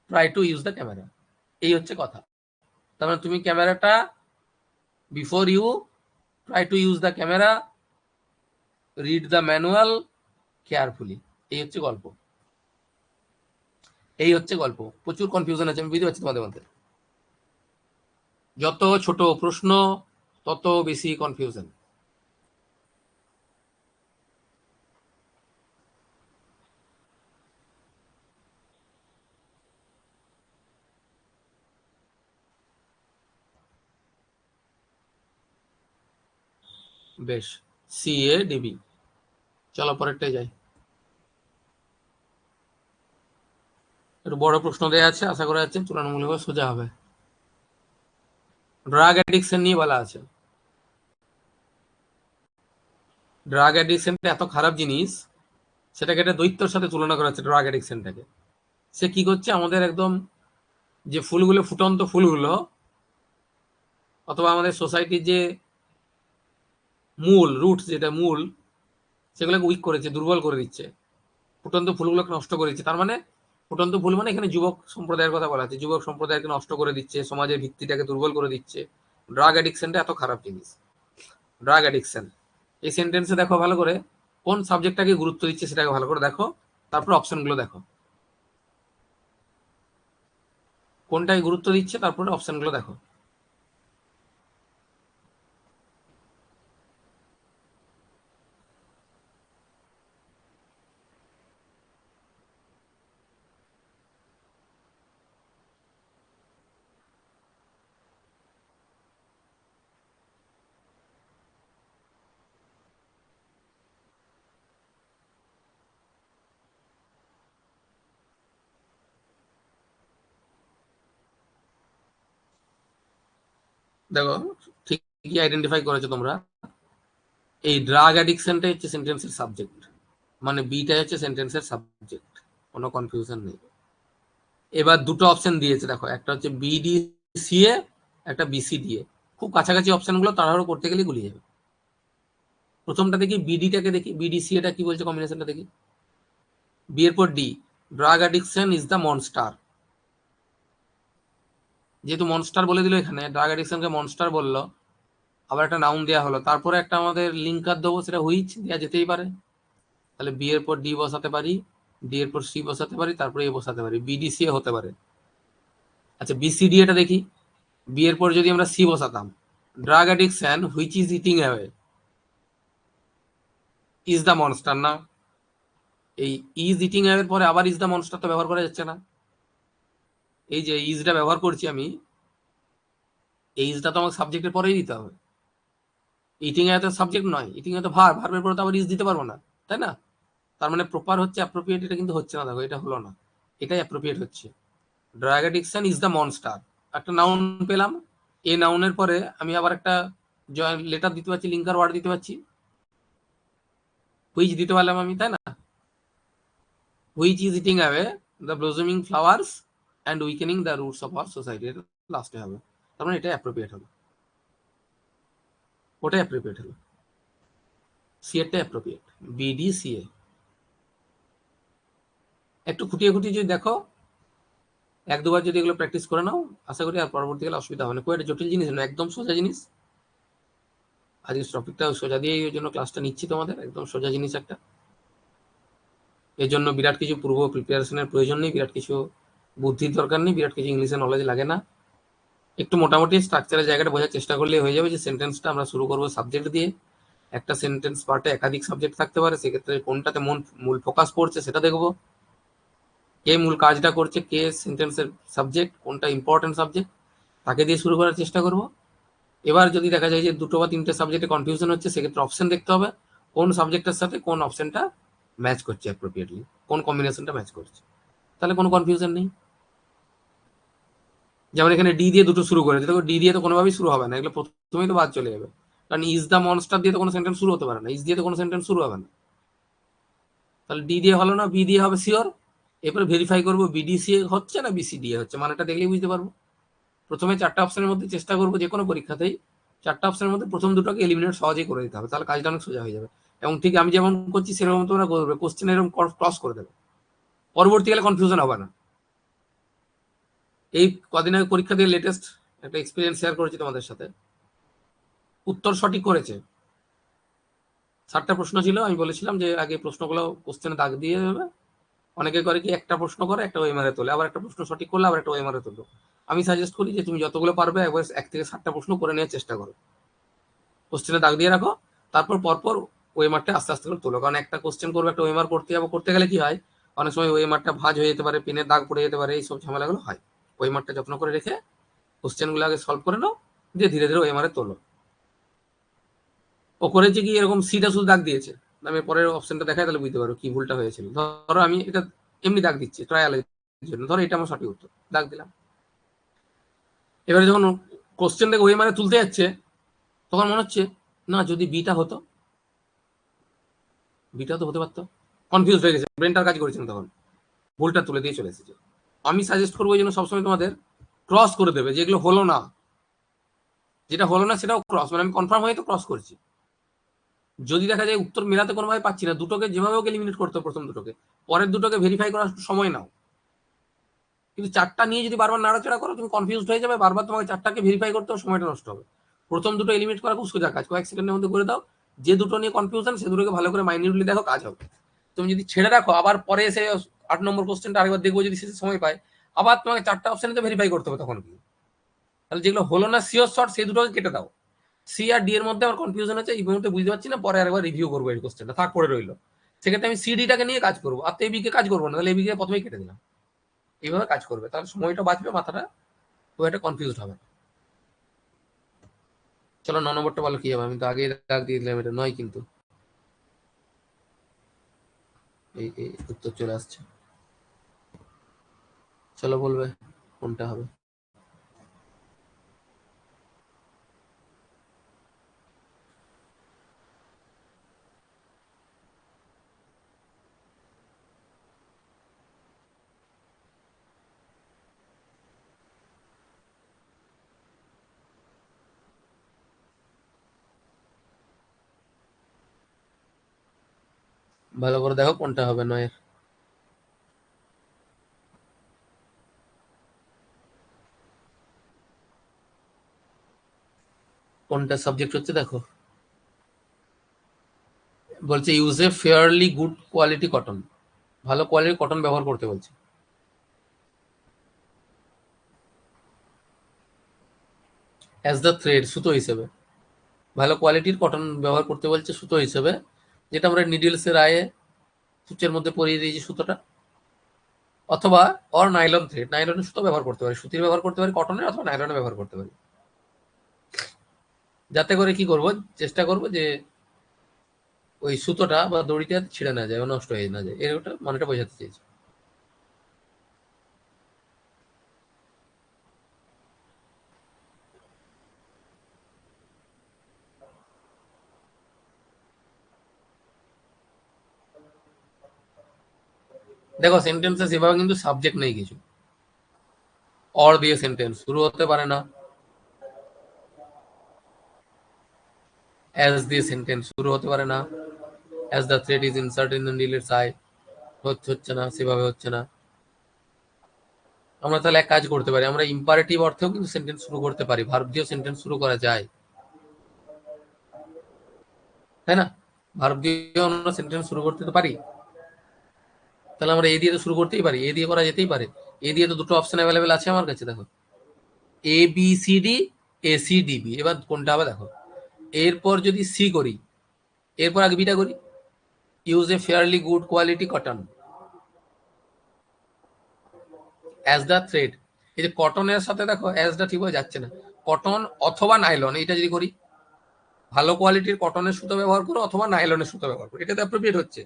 try to use the camera, এই হচ্ছে কথা। তার মানে তুমি ক্যামেরাটা before you try to use the camera read the manual carefully, এই হচ্ছে গল্প, এই হচ্ছে গল্প। প্রচুর কনফিউশন আছে, আমি বুঝতে পারছি তোমাদের মধ্যে। যত ছোট প্রশ্ন তত বেশি কনফিউশন। বেশ, সি এ ডিবি। চলো পরেরটাই যাই। একটু বড় প্রশ্ন দেওয়া আছে, আশা করা যাচ্ছে তুলনামূলকভাবে সোজা হবে। ড্রাগ অ্যাডিকশন নিয়ে বলা আছে। ড্রাগ অ্যাডিকশনটা এত খারাপ জিনিস, সেটাকে একটা দৈত্যর সাথে তুলনা করা হচ্ছে ড্রাগ অ্যাডিকশনটাকে। সে কি করছে, আমাদের একদম যে ফুলগুলো, ফুটন্ত ফুলগুলো, অথবা আমাদের সোসাইটির যে মূল রুটস, যেটা মূল, সেগুলোকে উইক করেছে, দুর্বল করে দিচ্ছে, ফুটন্ত ফুলগুলোকে নষ্ট করে দিচ্ছে। তার মানে ফুটন্ত ফুল মানে এখানে যুবক সম্প্রদায়ের কথা বলা আছে, যুবক সম্প্রদায়কে নষ্ট করে দিচ্ছে, সমাজের ভিত্তিটাকে দুর্বল করে দিচ্ছে। ড্রাগ অ্যাডিকশনটা এত খারাপ জিনিস। ড্রাগ অ্যাডিকশন, এই সেন্টেন্সে দেখো ভালো করে কোন সাবজেক্টটাকে গুরুত্ব দিচ্ছে সেটাকে ভালো করে দেখো, তারপর অপশনগুলো দেখো কোনটাকে গুরুত্ব দিচ্ছে, তারপরে অপশনগুলো দেখো। দেখো ঠিকই আইডেন্টিফাই করেছো তোমরা, এই ড্রাগ অ্যাডিকশনটা হচ্ছে সেন্টেন্সের সাবজেক্ট, মানে বিটা হচ্ছে সেন্টেন্সের সাবজেক্ট, কোনো কনফিউশন নেই। এবার দুটো অপশন দিয়েছে দেখো, একটা হচ্ছে বিডিসিএ, একটা বিসিডিএ। খুব কাছাকাছি অপশনগুলো তাড়াহুড়ো করতে গেলে গুলিয়ে যাবে। প্রথমটা দেখি, বিডিটাকে দেখি, বিডিসিএটা কি বলছে কম্বিনেশনটা দেখি। বি এর পর D, drug addiction is the monster. যেহেতু মনস্টার বলে দিল এখানে, ড্রাগ অ্যাডিকশনকে মনস্টার বললো, আবার একটা নাউন দেওয়া হলো, তারপরে একটা আমাদের লিঙ্কার দেবো, সেটা হুইচ দেওয়া যেতেই পারে। তাহলে বি এর পর ডি বসাতে পারি, ডি এর পর সি বসাতে পারি, তারপরে এ বসাতে পারি, বিডিসিএ হতে পারে। আচ্ছা বিসিডি এটা দেখি, বি এর পর যদি আমরা সি বসাতাম, drug addiction which is eating away is the monster না। এই ইজ ইটিং অ্যাওয়ের পরে আবার ইজ দ্য মনস্টার তো ব্যবহার করা যাচ্ছে না। এই যে ইজটা ব্যবহার করছি আমি, এই ইজটা তো আমাকে সাবজেক্টের পরেই দিতে হবে। ইটিং অ্যাওয়ে তো সাবজেক্ট নয়, ইটিং অ্যাওয়ে তো ভার্ব, ভার্বের পরে তো আবার ইজ দিতে পারবো না, তাই না? তার মানে প্রপার হচ্ছে অ্যাপ্রোপ্রিয়েট, এটা কিন্তু হচ্ছে না, দেখো এটা হলো না, এটাই অ্যাপ্রোপ্রিয়েট হচ্ছে। Drug addiction is the monster, একটা নাউন পেলাম। এই নাউনের পরে আমি আবার একটা লেটার দিতে পারছি, লিঙ্কার ওয়ার্ড দিতে পারছি, হুইচ দিতে পারলাম আমি, তাই না? Which is eating away the blossoming flowers and weakening the roots of our society, এটা লাস্টে হবে। তার মানে এটা অ্যাপ্রোপ্রিয়েট হলো, ওটাই অ্যাপ্রোপ্রিয়েট হলো, সি এরটা অ্যাপ্রোপ্রিয়েট, বিডি সি এ। একটু খুঁটিয়ে খুঁটিয়ে যদি দেখো, এক দুবার যদি এগুলো প্র্যাকটিস করে নাও, আশা করি আর পরবর্তীকালে অসুবিধা হবে না। খুব একটা জটিল জিনিস না, একদম সোজা জিনিস। আজকের টপিকটা সোজা দিয়ে এই জন্য ক্লাসটা নিচ্ছি তোমাদের, একদম সোজা জিনিস একটা। এর জন্য বিরাট কিছু পূর্ব প্রিপারেশনের প্রয়োজন নেই, বিরাট কিছু বুদ্ধির দরকার নেই, বিরাট কিছু ইংলিশের নলেজ লাগে না। একটু মোটামুটি স্ট্রাকচারের জায়গাটা বোঝার চেষ্টা করলে হয়ে যাবে। যে সেন্টেন্সটা আমরা শুরু করবো সাবজেক্ট দিয়ে, একটা সেন্টেন্স পার্টে একাধিক সাবজেক্ট থাকতে পারে, সেক্ষেত্রে কোনটাতে মূল ফোকাস পড়ছে সেটা দেখবো, কে মূল কাজটা করছে, কে সেন্টেন্সের সাবজেক্ট, কোনটা ইম্পর্টেন্ট সাবজেক্ট, তাকে দিয়ে শুরু করার চেষ্টা করব। এবার যদি দেখা যায় যে দুটো বা তিনটে সাবজেক্টে কনফিউশন হচ্ছে, সেক্ষেত্রে অপশন দেখতে হবে, কোন সাবজেক্টের সাথে কোন অপশনটা ম্যাচ করছে অ্যাপ্রোপ্রিয়েটলি, কোন কম্বিনেশনটা ম্যাচ করছে, তাহলে কোনো কনফিউশন নেই। যেমন এখানে ডি দিয়ে দুটো শুরু করেছে, দেখো ডি দিয়ে তো কোনোভাবেই শুরু হবে না, এগুলো প্রথমেই তো বাদ চলে যাবে, কারণ ইজ দ্য মনস্টার দিয়ে তো কোনো সেন্টেন্স শুরু হতে পারে না, ইজ দিয়ে তো কোনো সেন্টেন্স শুরু হবে না। তাহলে ডি দিয়ে হলো না, বি দিয়ে হবে শিওর। এরপরে ভেরিফাই করবো বিডিসি হচ্ছে না বিসিডি হচ্ছে, মানেটা দেখলেই বুঝতে পারবো। প্রথমে চারটা অপশনের মধ্যে চেষ্টা করবো যে কোনো পরীক্ষাতেই চারটা অপশনের মধ্যে প্রথম দুটোকে এলিমিনেট সহজেই করে দিতে হবে, তাহলে কাজটা অনেক সোজা হয়ে যাবে। এবং ঠিক আমি যেমন করছি সেরকম তোমরা করবে, কোশ্চেন এরকম ক্রস করে দেবে, পরবর্তীকালে কনফিউশন হবে না। এই কদিন আগে পরীক্ষা দিয়ে লেটেস্ট একটা এক্সপিরিয়েন্স শেয়ার করেছি তোমাদের সাথে। উত্তর সঠিক করেছে, 7টা প্রশ্ন ছিল, আমি বলেছিলাম যে আগে প্রশ্নগুলো কোশ্চেনে দাগ দিয়ে দেবে। অনেকে করে কি, একটা প্রশ্ন করে একটা ওএমআর তোলে, আবার একটা প্রশ্ন সঠিক করলে আবার একটা ওএমআর তোলো। আমি সাজেস্ট করি যে তুমি যতগুলো পারবে একবার 1 থেকে 7টা প্রশ্ন করে নেওয়ার চেষ্টা করো, কোশ্চেনে দাগ দিয়ে রাখো, তারপর পরপর ওএমআরটা আস্তে আস্তে করে তোলো। কারণ একটা কোশ্চেন করবে, একটা ওএমআর করতে যাবো, করতে গেলে কি হয়, অনেক সময় ওএমআরটা ভাঁজ হয়ে যেতে পারে, পেনের দাগ পড়ে যেতে পারে, এইসব ঝামেলাগুলো হয়। ওএমআরটা যত্ন করে রেখে কোশ্চেনগুলো আগে সলভ করে নাও, দিয়ে ধীরে ধীরে ওএমআর তোলো। ও করেছে কি, এরকম সিটা শুধু দাগ দিয়েছে, আমি পরের অপশনটা দেখাই, তাহলে বুঝতে পারো কি ভুলটা হয়েছিল। ধরো আমি এটা এমনি দাগ দিচ্ছি ট্রায়ালের জন্য, ধরো এটা আমার সঠিক উত্তর, দাগ দিলাম। এবারে যখন কোশ্চেন থেকে ওএমআর তুলতে যাচ্ছে, তখন মনে হচ্ছে না যদি বিটা হতো, বিটা তো হতে পারতো, কনফিউজ হয়ে গেছে, ব্রেনটার কাজ করেছেন, তখন ভুলটা তুলে দিয়ে চলে এসেছে। আমি সাজেস্ট করবো এই জন্য সবসময় তোমাদের ক্রস করে দেবে, যেগুলো হলো না, যেটা হলো না সেটাও ক্রস, মানে আমি কনফার্ম হয়ে তো ক্রস করছি। যদি দেখা যায় উত্তর মেলাতে কোনোভাবে পাচ্ছি না, দুটোকে যেভাবে ওকে এলিমিনেট করতে হবে, প্রথম দুটোকে, পরের দুটোকে ভেরিফাই করার সময় নাও। কিন্তু চারটা নিয়ে যদি বারবার নাড়াচাড়া করো, তুমি কনফিউজ হয়ে যাবে, বারবার তোমাকে চারটাকে ভেরিফাই করতে সময়টা নষ্ট হবে। প্রথম দুটো এলিমিনেট করা খুব সোজা কাজ, কয়েক সেকেন্ডের মধ্যে করে দাও। যে দুটো নিয়ে কনফিউশন, সে দুটোকে ভালো করে মাইনিউটলি দেখো, কাজ হবে। তুমি যদি ছেড়ে রাখো, আবার পরে এসে 8 নম্বর কোশ্চেনটা আরেকবার দেখবো যদি শেষে সময় পায়, আবার তোমাকে চারটা অপশনে তো ভেরিফাই করতে হবে তখন কি। তাহলে যেগুলো হলো না সিওর শর্ট, সেই দুটোকে কেটে দাও। সি আর ডি এর মধ্যে আমার কনফিউশন আছে, এই মুহূর্তে বুঝতে পারছি না, পরে আরেকবার রিভিউ করবো এই কোশ্চেনটা, থাক পড়ে রইলো। সেক্ষেত্রে আমি সিডিটাকে নিয়ে কাজ করবো, আর তো এবিকে কাজ করবো না, তাহলে এবিকে প্রথমেই কেটে দিলাম। এইভাবে কাজ করবে, তাহলে সময়টা বাঁচবে, মাথাটা খুব একটা কনফিউজ হবে। চলো 9 নম্বরটা বলো কি হবে, আমি তো আগেই দাগ দিয়ে দিলাম, এটা নয় কিন্তু এই উত্তর চলে আসছে। চলো বলবে কোনটা হবে। ভালো করে দেখো কোনটা হবে নয়ের। কোনটা সাবজেক্ট হচ্ছে দেখো, বলছে use a fairly good quality cotton, ভালো কোয়ালিটির কটন ব্যবহার করতে বলছে। অ্যাজ দ্য থ্রেড, সুতো হিসেবে, ভালো কোয়ালিটির কটন ব্যবহার করতে বলছে সুতো হিসেবে, যেটা আমরা নিডলসের আয়ে সূচের মধ্যে পরিয়ে দিয়েছি সুতোটা, অথবা অর নাইলন থ্রেড, নাইলনের সুতো ব্যবহার করতে পারি, সুতির ব্যবহার করতে পারি, কটনের অথবা নাইলনের ব্যবহার করতে পারি, যাতে করে কি করব, চেষ্টা করব যে ওই সুতোটা বা দড়িটা ছিঁড়ে না যায় বা নষ্ট হয়ে না যায়, এর ওটা মানেটা বোঝাতে চেয়েছি। দেখো সেন্টেন্সে সেভাবে কিন্তু সাবজেক্ট নেই কিছু, অর দিয়ে সেন্টেন্স শুরু হতে পারে না, অ্যাজ দিয়ে সেন্টেন্স শুরু হতে পারে না, as the thread is insert in the নিডলের আই হচ্ছে না, সেভাবে হচ্ছে না। আমরা তাহলে এক কাজ করতে পারি, আমরা ইম্পারেটিভ অর্থেও কিন্তু সেন্টেন্স শুরু করতে পারি, ভার্ব দিয়েও সেন্টেন্স শুরু করা যায়, তাই না? ভার্ব দিয়ে আমরা সেন্টেন্স শুরু করতে তো পারি, তাহলে আমরা এ দিয়ে তো শুরু করতেই পারি, এ দিয়ে করা যেতেই পারে। এ দিয়ে তো দুটো অপশন অ্যাভেলেবেল আছে আমার কাছে, দেখো A B C D, A C D B, এবার কোনটা হবে দেখো, এরপর যদি সি করি, এরপর আগে বিটা করি, use a fairly good quality cotton as the thread, এই যে কটনের সাথে দেখো অ্যাজটা ঠিকভাবে যাচ্ছে না, কটন অথবা নাইলন, এটা যদি করি, ভালো কোয়ালিটির কটনের সুতো ব্যবহার করো অথবা নাইলনের সুতো ব্যবহার করো, এটাতে অ্যাপ্রোপ্রিয়েট হচ্ছে,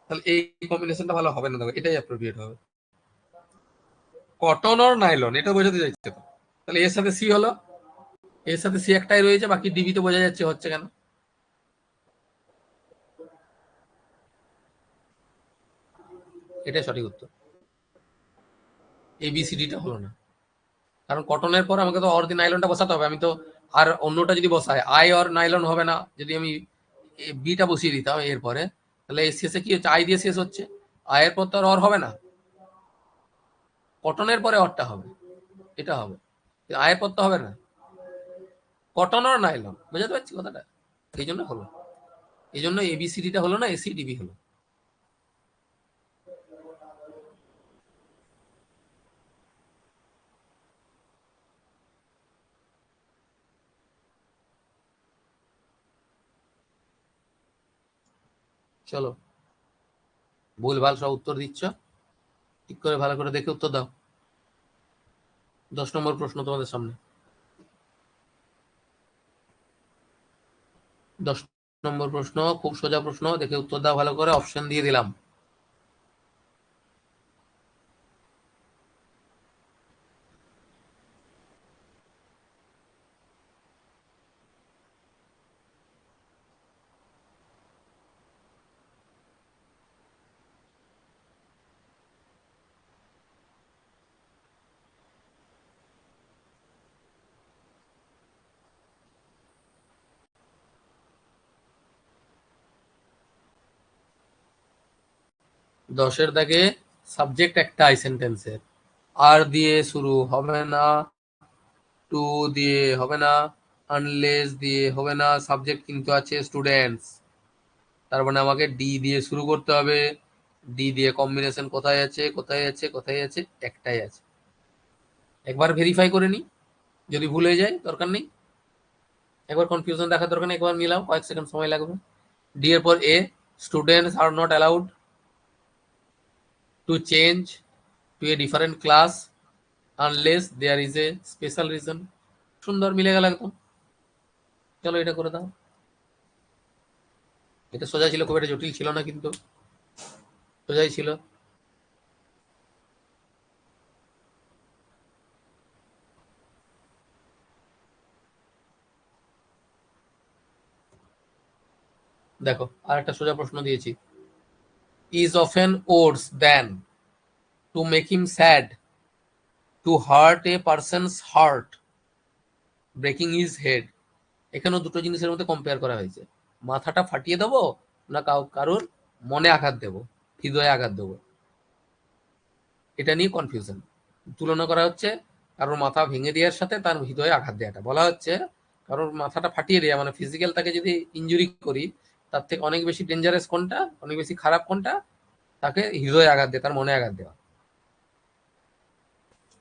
তাহলে এই কম্বিনেশনটা ভালো হবে না, দেখো এটাই অ্যাপ্রোপ্রিয়েট হবে, কটন আর নাইলন, এটা বোঝাতে চাইছে তো। তাহলে এর সাথে সি হলো, এর সাথে সি একটাই রয়েছে, বাকি ডিবি তো বোঝা যাচ্ছে হচ্ছে কেন, এটাই সঠিক উত্তর। এবিসিডিটা হলো না, কারণ কটনের পর আমাকে তো অর্ধি নাইলনটা বসাতে হবে, আমি তো আর অন্যটা যদি বসাই আই অর নাইলন হবে না, যদি আমি বিটা বসিয়ে দিতাম এরপরে, তাহলে শেষে কি হচ্ছে, আই দিয়ে শেষ হচ্ছে, আয়ের পর তো আর অর হবে না, কটনের পরে অরটা হবে, এটা হবে, আয়ের পর তো হবে না, কটন আর নাইলন, বুঝতে পারছি কথাটা, এই জন্য হলো, এই জন্য এবিসিডিটা হলো না, এসি ডিবি হলো। চলো, ভুলভাল সব উত্তর দিচ্ছ, ঠিক করে ভালো করে দেখে উত্তর দাও। 10 নম্বর প্রশ্ন তোমাদের সামনে, 10 নম্বর প্রশ্ন, খুব সোজা প্রশ্ন, দেখে উত্তর দাও ভালো করে, অপশন দিয়ে দিলাম। দশের দাগে সাবজেক্ট একটাই সেন্টেন্সের, আর দিয়ে শুরু হবে না, টু দিয়ে হবে না, আনলেস দিয়ে হবে না, সাবজেক্ট কিন্তু আছে স্টুডেন্টস, তার মানে আমাকে ডি দিয়ে শুরু করতে হবে, ডি দিয়ে কম্বিনেশন কোথায় আছে কোথায় আছে কোথায় আছে, একটাই আছে, একবার ভেরিফাই করে নি, যদি ভুলে যায় দরকার নেই, একবার কনফিউশন দেখার দরকার নেই, একবার মিলাও, কয়েক সেকেন্ড সময় লাগবে। ডি এর পর A, students are not allowed to change to a different class unless there is a special reason, সুন্দর মিলে গেল একদম। চলো এটা করে দাও, এটা সোজা ছিল, খুব একটা জটিল ছিল না কিন্তু, সোজাই ছিল। দেখো আর একটা সোজা প্রশ্ন দিয়েছি, is often worse than to make him sad, to hurt a person's heart, breaking his head, এখানেও দুটো জিনিসের মধ্যে কম্পেয়ার করা হয়েছে, মাথাটা ফাটিয়ে দেবো না কারোর মনে আঘাত দেব, হৃদয়ে আঘাত দেবো, এটা নিয়ে কনফিউশন। তুলনা করা হচ্ছে কারোর মাথা ভেঙে দেওয়ার সাথে তার হৃদয়ে আঘাত দেওয়াটা। বলা হচ্ছে কারোর মাথাটা ফাটিয়ে দেওয়া মানে ফিজিক্যাল তাকে যদি ইনজুরি করি, তার থেকে অনেক বেশি ডেঞ্জারাস কোনটা, অনেক বেশি খারাপ কোনটা, তাকে হৃদয়ে আঘাত দেয়, তার মনে আঘাত দেওয়া।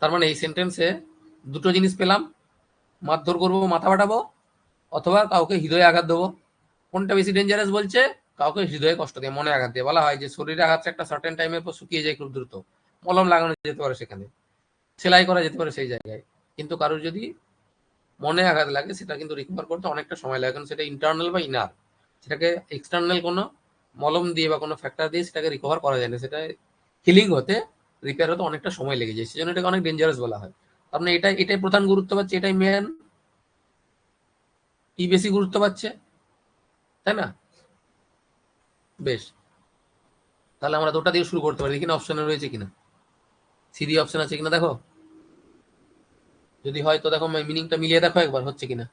তার মানে এই সেন্টেন্সে দুটো জিনিস পেলাম, মারধর করবো, মাথা ফাটাবো, অথবা কাউকে হৃদয়ে আঘাত দেবো। কোনটা বেশি ডেঞ্জারাস বলছে? কাউকে হৃদয়ে কষ্ট দিয়ে, মনে আঘাত দিয়ে। বলা হয় যে শরীরে আঘাতটা একটা সার্টেন টাইমের পর শুকিয়ে যায় খুব দ্রুত, মলম লাগানো যেতে পারে সেখানে, সেলাই করা যেতে পারে সেই জায়গায়, কিন্তু কারোর যদি মনে আঘাত লাগে সেটা কিন্তু রিকভার করতে অনেকটা সময় লাগে, কারণ সেটা ইন্টারনাল বা ইনার, সেটাকে এক্সটার্নাল কোনো মলম দিয়ে বা কোনো ফ্যাক্টর দিয়ে সেটাকে রিকভার করা যায় না, সেটা হিলিং হতে, রিপেয়ার হতে অনেকটা সময় লেগে যায়, সেজন্য এটাকে অনেক ডেঞ্জারাস বলা হয়। তার মানে এটাই প্রধান গুরুত্ব পাচ্ছে, এটাই মেন, কি বেশি গুরুত্ব পাচ্ছে, তাই না? বেশ, তাহলে আমরা দুটো দিয়ে শুরু করতে পারি, দেখি না অপশনে রয়েছে কিনা, সি দিয়ে অপশন আছে কিনা দেখো, যদি হয় তো দেখো মিনিংটা মিলিয়ে দেখো একবার হচ্ছে কিনা।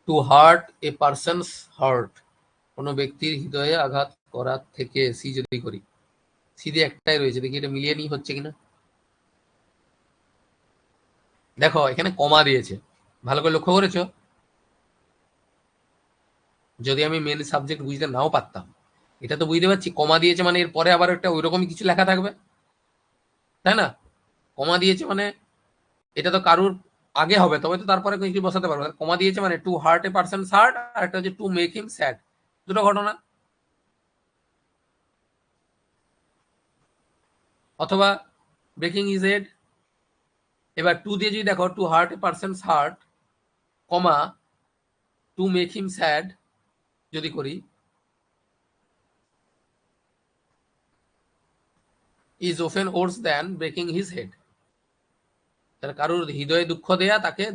Two hurt a person's heart, কোনো ব্যক্তির হৃদয়ে আঘাত করার থেকে, সি যদি করি, সি দিয়ে একটাই রয়েছে, দেখি এটা মিলিয়ে নিয়ে হচ্ছে কিনা। দেখো এখানে কমা দিয়েছে, ভালো করে লক্ষ্য করেছো? যদি আমি মেন সাবজেক্ট বুঝতে নাও পারতাম, এটা তো বুঝতে পারছি কমা দিয়েছে মানে এর পরে আবার একটা ওইরকমই কিছু লেখা থাকবে, তাই না? কমা দিয়েছে মানে এটা তো কারুর আগে হবে, তবে তো তারপরে কিছু বসাতে পারবো। কমা দিয়েছে মানে to hurt a person hurt, আর একটা হচ্ছে টু মেক হিম স্যাড, দুটো ঘটনা। অথবা ব্রেকিং ইজ হেড, এবার টু দিয়ে যদি দেখো to hurt a person hurt, comma to make him sad যদি করি, is often worse than breaking his head, তাহলে কারোর হৃদয়ে দুঃখ দেয়া তাকে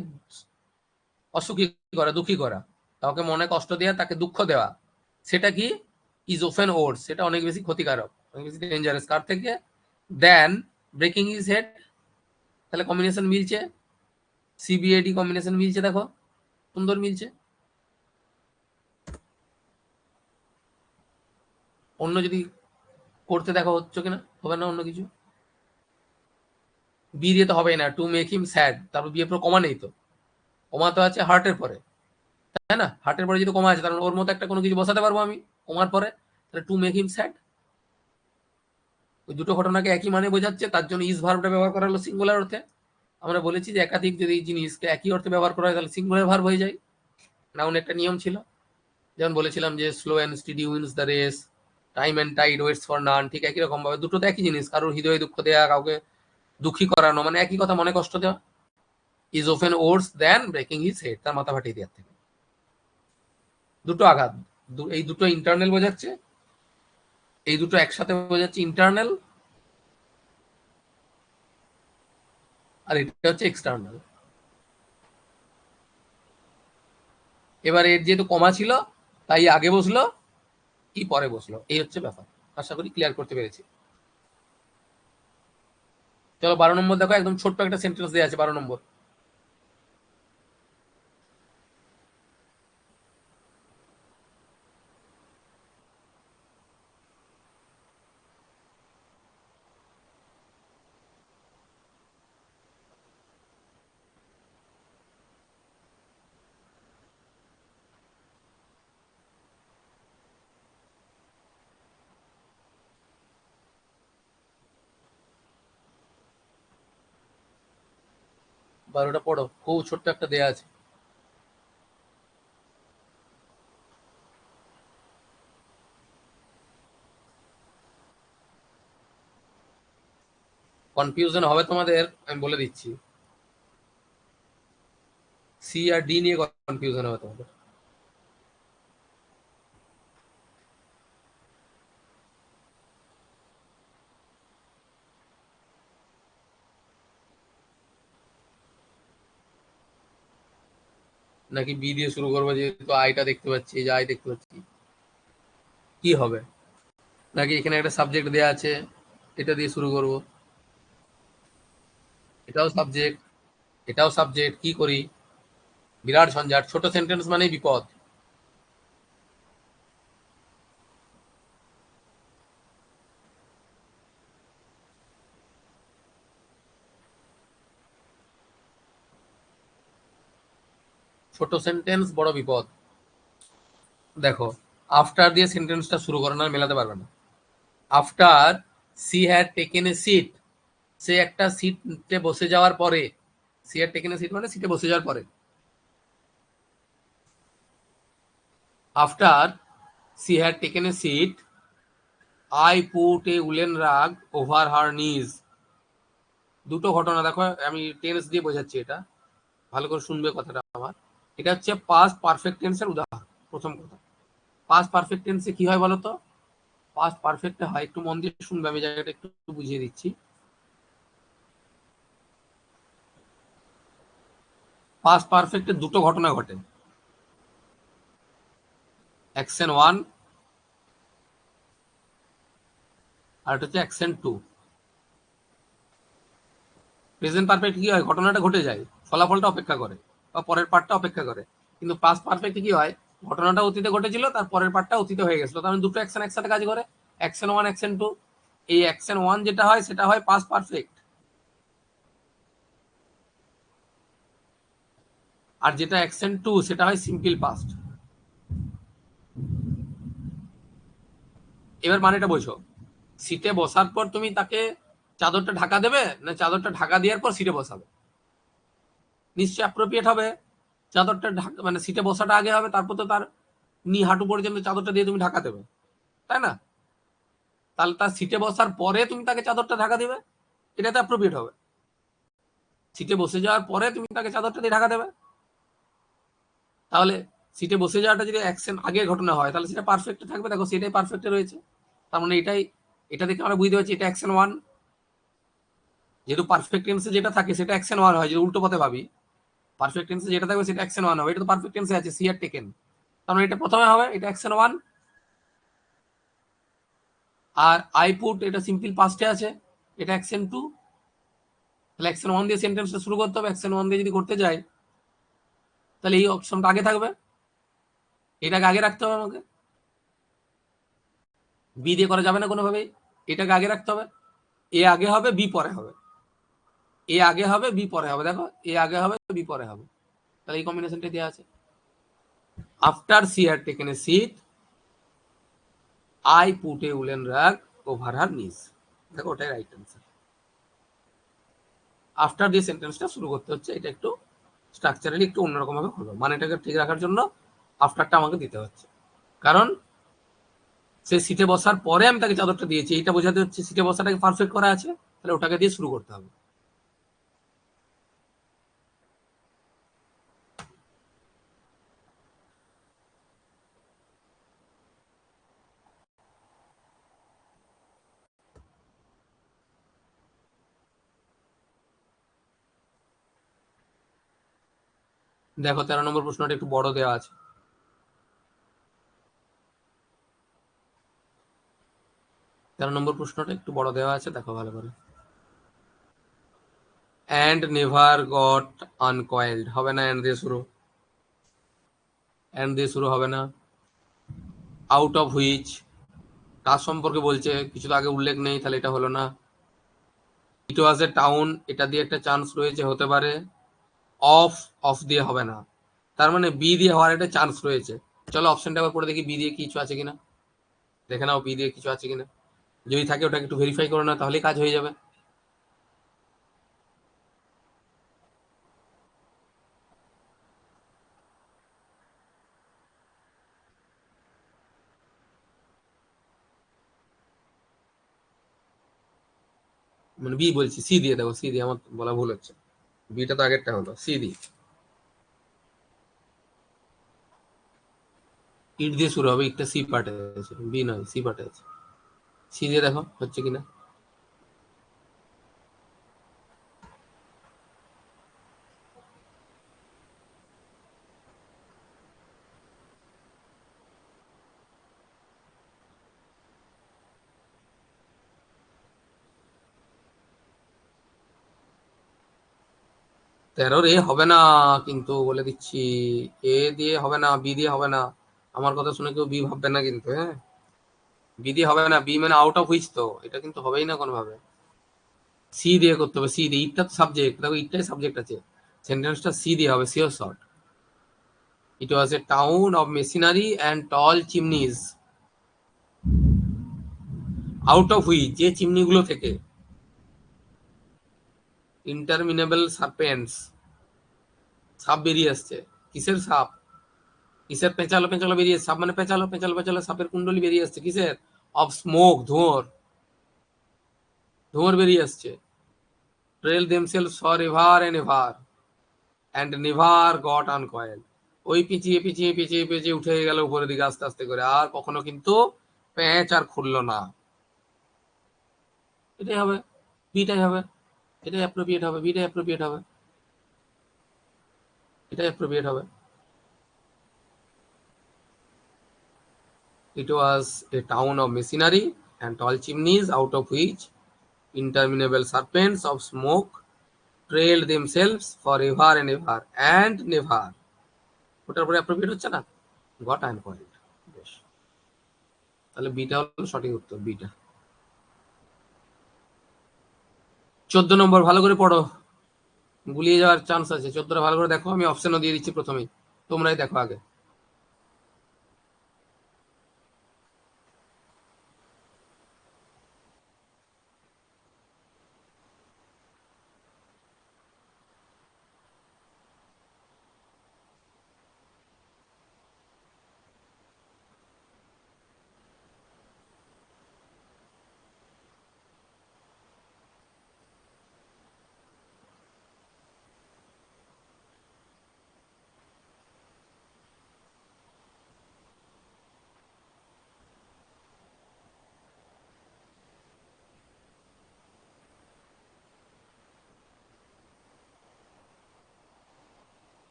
অসুখী করা, দুঃখী করা, কাউকে মনে কষ্ট দেওয়া, তাকে দুঃখ দেওয়া, সেটা কি? ইজ ওফেন ওর্স, সেটা অনেক বেশি ক্ষতিকারক, অনেক বেশি ডেঞ্জারাস কার থেকে? দেন ব্রেকিং হিজ হেড। তাহলে কম্বিনেশন মিলছে, সিবিএডি কম্বিনেশন মিলছে, দেখো সুন্দর মিলছে। অন্য যদি করতে দেখো হচ্ছে কিনা, হবে না অন্য কিছু, বি দিয়ে তো হবে না, টু মেক হিম স্যাড, তারপর বিয়ে পরে কমা নেই তো, কমা তো আছে হার্টের পরে, তাই না? হার্টের পরে যদি কমা আছে তাহলে ওর মতো একটা কোনো কিছু বসাতে পারবো আমি কমার পরে, তাহলে টু মেক হিম স্যাড। ওই দুটো ঘটনাকে একই মানে বোঝাচ্ছে, তার জন্য ইজ ভার্বটা ব্যবহার করা হলো সিঙ্গুলার অর্থে। আমরা বলেছি যে একাধিক যদি জিনিসকে একই অর্থে ব্যবহার করা হয় তাহলে সিঙ্গুলার ভার্ব হয়ে যায়। নাউন একটা নিয়ম ছিল, যেমন বলেছিলাম যে slow and steady wins the race, time and tide waits for none, ঠিক একই রকম ভাবে দুটো তো একই জিনিস, কারোর হৃদয়ে দুঃখ দেওয়া, কাউকে দুঃখী করানো, মানে একই কথা, মনে কষ্ট দেওয়া। Is often worse than breaking his head, তার মাথা ফাটিয়ে দেওয়ার থেকে। দুটো আঘাত, এই দুটো ইন্টারনাল বোঝাচ্ছে, এই দুটো একসাথে বোঝাচ্ছে ইন্টারনাল, আর এটা হচ্ছে এক্সটার্নাল। এবার এর যেহেতু কমা ছিল তাই আগে বসলো, কি পরে বসলো, এই হচ্ছে ব্যাপার। আশা করি ক্লিয়ার করতে পেরেছি। চলো 12 নম্বর দেখো, একদম ছোট্ট একটা সেন্টেন্স দেওয়া আছে 12 নম্বর। বারোটা পড়ো, খুব ছোট্ট একটা দেয়া আছে। কনফিউশন হবে তোমাদের, আমি বলে দিচ্ছি, সি আর ডি নিয়ে কনফিউশন হবে তোমাদের। নাকি বি দিয়ে শুরু করবো, যেহেতু আইটা দেখতে পাচ্ছি, এই যে আই দেখতে পাচ্ছি, কি হবে? নাকি এখানে একটা সাবজেক্ট দেয়া আছে, এটা দিয়ে শুরু করব? এটাও সাবজেক্ট, এটাও সাবজেক্ট, কি করি? বিরাট ঝঞ্ঝাট। ছোট সেন্টেন্স মানেই বিপদ। ছোট সেন্টেন্স বড় বিপদ। দেখো, আফটার দিয়ে সেন্টেন্সটা শুরু করো, না মেলাতে পারবে না। After she had taken a seat, সে একটা সিটে বসে যাওয়ার পরে, she had taken a seat মানে সিটে বসে যাওয়ার পরে। After she had taken a seat I put a woollen rug over her knees. দুটো ঘটনা দেখো, আমি টেন্স দিয়ে বোঝাচ্ছি, এটা ভালো করে শুনবে কথাটা আমার। এটা হচ্ছে পাস্ট পারফেক্ট টেন্সের উদাহরণ। প্রথম কথা, পাস্ট পারফেক্ট টেন্সে কি হয় বলো তো? পাস্ট পারফেক্টে হয়, একটু মন দিয়ে শুনবে, আমি জায়গাটা একটু বুঝিয়ে দিচ্ছি। পাস্ট পারফেক্টে দুটো ঘটনা ঘটে, অ্যাকশন ওয়ান আর এটা হচ্ছে অ্যাকশন টু। প্রেজেন্ট পারফেক্ট কি হয়? ঘটনাটা ঘটে যায়, ফলাফলটা অপেক্ষা করে বা পরের পার্টটা অপেক্ষা করে। কিন্তু পাস্ট পারফেক্টে কি হয়? ঘটনাটা অতীতে ঘটেছিল, তার পরের পার্টটা অতীতে হয়ে গেছিল, তার মানে দুটো অ্যাকশন একসাথে কাজ করে, অ্যাকশন ওয়ান অ্যাকশন টু। এই অ্যাকশন ওয়ান যেটা হয় সেটা হয় পাস্ট পারফেক্ট, আর যেটা অ্যাকশন টু সেটা হয় সিম্পল পাস্ট। এবার মানেটা বোঝো। সিটে বসার পর তুমি তাকে চাদরটা ঢাকা দেবে, না চাদরটা ঢাকা দেওয়ার পর সিটে বসাবে? নিশ্চয়ই অ্যাপ্রোপ্রিয়েট হবে চাদরটা ঢাকা, মানে সিটে বসাটা আগে হবে, তারপর তো তার নি হাঁটু পর্যন্ত চাদরটা দিয়ে তুমি ঢাকা দেবে, তাই না? তাহলে তার সিটে বসার পরে তুমি তাকে চাদরটা ঢাকা দিবে, এটা তো অ্যাপ্রোপ্রিয়েট হবে। সিটে বসে যাওয়ার পরে তুমি তাকে চাদরটা দিয়ে ঢাকা দেবে। তাহলে সিটে বসে যাওয়াটা যদি অ্যাকশন আগের ঘটনা হয়, তাহলে সেটা পারফেক্টে থাকবে। দেখো সেটাই পারফেক্টে রয়েছে, তার মানে এটাই, এটা দেখে আমরা বুঝতে পারছি এটা অ্যাকশন ওয়ান। যেহেতু পারফেক্ট টেন্সে যেটা থাকে সেটা অ্যাকশন ওয়ান হয়, যদি উল্টো পথে ভাবি, পারফেক্ট টেন্সে যেটা থাকবে সেটা অ্যাকশন ওয়ান হবে। এটা তো পারফেক্ট টেন্সে আছে, সি আর টেকেন, তার মানে এটা প্রথমে হবে, এটা অ্যাকশন ওয়ান। আর আই পুট এটা সিম্পল পাস্টে আছে, এটা অ্যাকশন টু। তাহলে অ্যাকশন ওয়ান দিয়ে সেন্টেন্সটা শুরু করতে হবে, অ্যাকশন ওয়ান দিয়ে যদি করতে যাই তাহলে এই অপশনটা আগে থাকবে, এটাকে আগে রাখতে হবে আমাকে। বি দিয়ে করা যাবে না কোনোভাবেই, এটাকে আগে রাখতে হবে। এ আগে হবে, বি পরে হবে। এ আগে হবে, বি পরে হবে, দেখো এ আগে হবে, বি পরে হবে। তাহলে এই কম্বিনেশনটা দেওয়া আছে। After she had taken a seat I put a woollen rug over her knees. দেখো ওটাই রাইট অ্যান্সার। আফটার দিয়ে সেন্টেন্সটা শুরু করতে হচ্ছে, এটা একটু স্ট্রাকচারালি একটু অন্যরকম ভাবে হলো, মানে এটাকে ঠিক রাখার জন্য আফটারটা আমাকে দিতে হচ্ছে, কারণ সে সিটে বসার পরে আমি তাকে চাদরটা দিয়েছি, এইটা বোঝাতে হচ্ছে সিটে বসাটাকে পারফেক্ট করা আছে, তাহলে ওটাকে দিয়ে শুরু করতে হবে। দেখো 13 নম্বর প্রশ্নটা একটু বড় দেওয়া আছে। 13 নম্বর প্রশ্নটা একটু বড় দেওয়া আছে, দেখো ভালো করে। অ্যান্ড নেভার গট আনকয়েলড হবে না, অ্যান্ড দিয়ে শুরু, অ্যান্ড দিয়ে শুরু হবে না। আউট অফ হুইচ, কার সম্পর্কে বলছে, কিছু তো আগে উল্লেখ নেই, তাহলে এটা হলো না। ইট ওয়াজ এ টাউন, এটা দিয়ে একটা চান্স রয়েছে, হতে পারে। অফ, অফ দিয়ে হবে না, তার মানে বি দিয়ে হওয়ার একটা চান্স রয়েছে। চলো অপশনটা আবার পড়ে দেখি বি দিয়ে কিছু আছে কিনা, দেখে নাও বি দিয়ে কিছু আছে কিনা। যদি থাকে ওটাকে একটু ভেরিফাই করো না, তাহলেই কাজ হয়ে যাবে। মানে বি বলছি, সি দিয়ে দেখো, সি দিয়ে, আমার বলা ভুল হচ্ছে, বিটা তো আগেরটা হলো, সি দিয়ে। ইট দিয়ে শুরু হবে, ইটটা সি পার্টে আছে, বি নয়, সি পার্টে আছে। সি দিয়ে দেখো হচ্ছে কিনা। 13 এ হবে না, কিন্তু বলে দিচ্ছি এ দিয়ে হবে না, বি দিয়ে হবে না। আমার কথা শুনে কেউ বি ভাববে না কিন্তু, হ্যাঁ। বি দিয়ে হবে না, বি মানে আউট অফ হুইচ, তো এটা কিন্তু হবেই না কোনোভাবে। সি দিয়ে করতে হবে, সি দিয়ে। ইটটা তো সাবজেক্ট, দেখো ইটটাই সাবজেক্ট আছে, সেন্টেন্সটা সি দিয়ে হবে, sure shot. It was a town of machinery and tall chimneys, out of which, যে চিমনিগুলো থেকে, ইন্টারমিনেবল সার্পেন্টস, সাপ বেরিয়ে আসছে। কিসের সাপ? কিসের পেঁচালো পেঁচালো বেরিয়ে সাপ, মানে পেঁচালো পেঁচালো পেঁচালো সাপের কুণ্ডলি বেরিয়ে আসছে। কিসের? অফ স্মোক, ধোঁয়ার, ধোঁয়ার বেরিয়ে আসছে। Trail themselves for ever and ever and never got uncoil. ওই পিছিয়ে পিছিয়ে পিছিয়ে পিছিয়ে উঠে গেল উপরের দিকে আস্তে আস্তে করে, আর কখনো কিন্তু প্যাঁচ আর খুললো না। এটাই হবে, বিটাই হবে, এটাই অ্যাপ্রোপ্রিয়েট হবে, বিটাই অ্যাপ্রোপ্রিয়েট হবে, এটাই অ্যাপ্রোপ্রিয়েট হবে। It was a town of machinery and tall chimneys, out of which interminable serpents of smoke trailed themselves for ever and ever and never. ওটার পরে অ্যাপ্রোপ্রিয়েট হচ্ছে না, গট অ্যান্ড পয়েন্ট। বেশ, তাহলে বিটা হলো সঠিক উত্তর, বিটা। 14 নম্বর ভালো করে পড়ো, গুলিয়ে যাওয়ার চান্স আছে। 14টা ভালো করে দেখো, আমি অপশনও দিয়ে দিচ্ছি প্রথমেই, তোমরাই দেখো আগে।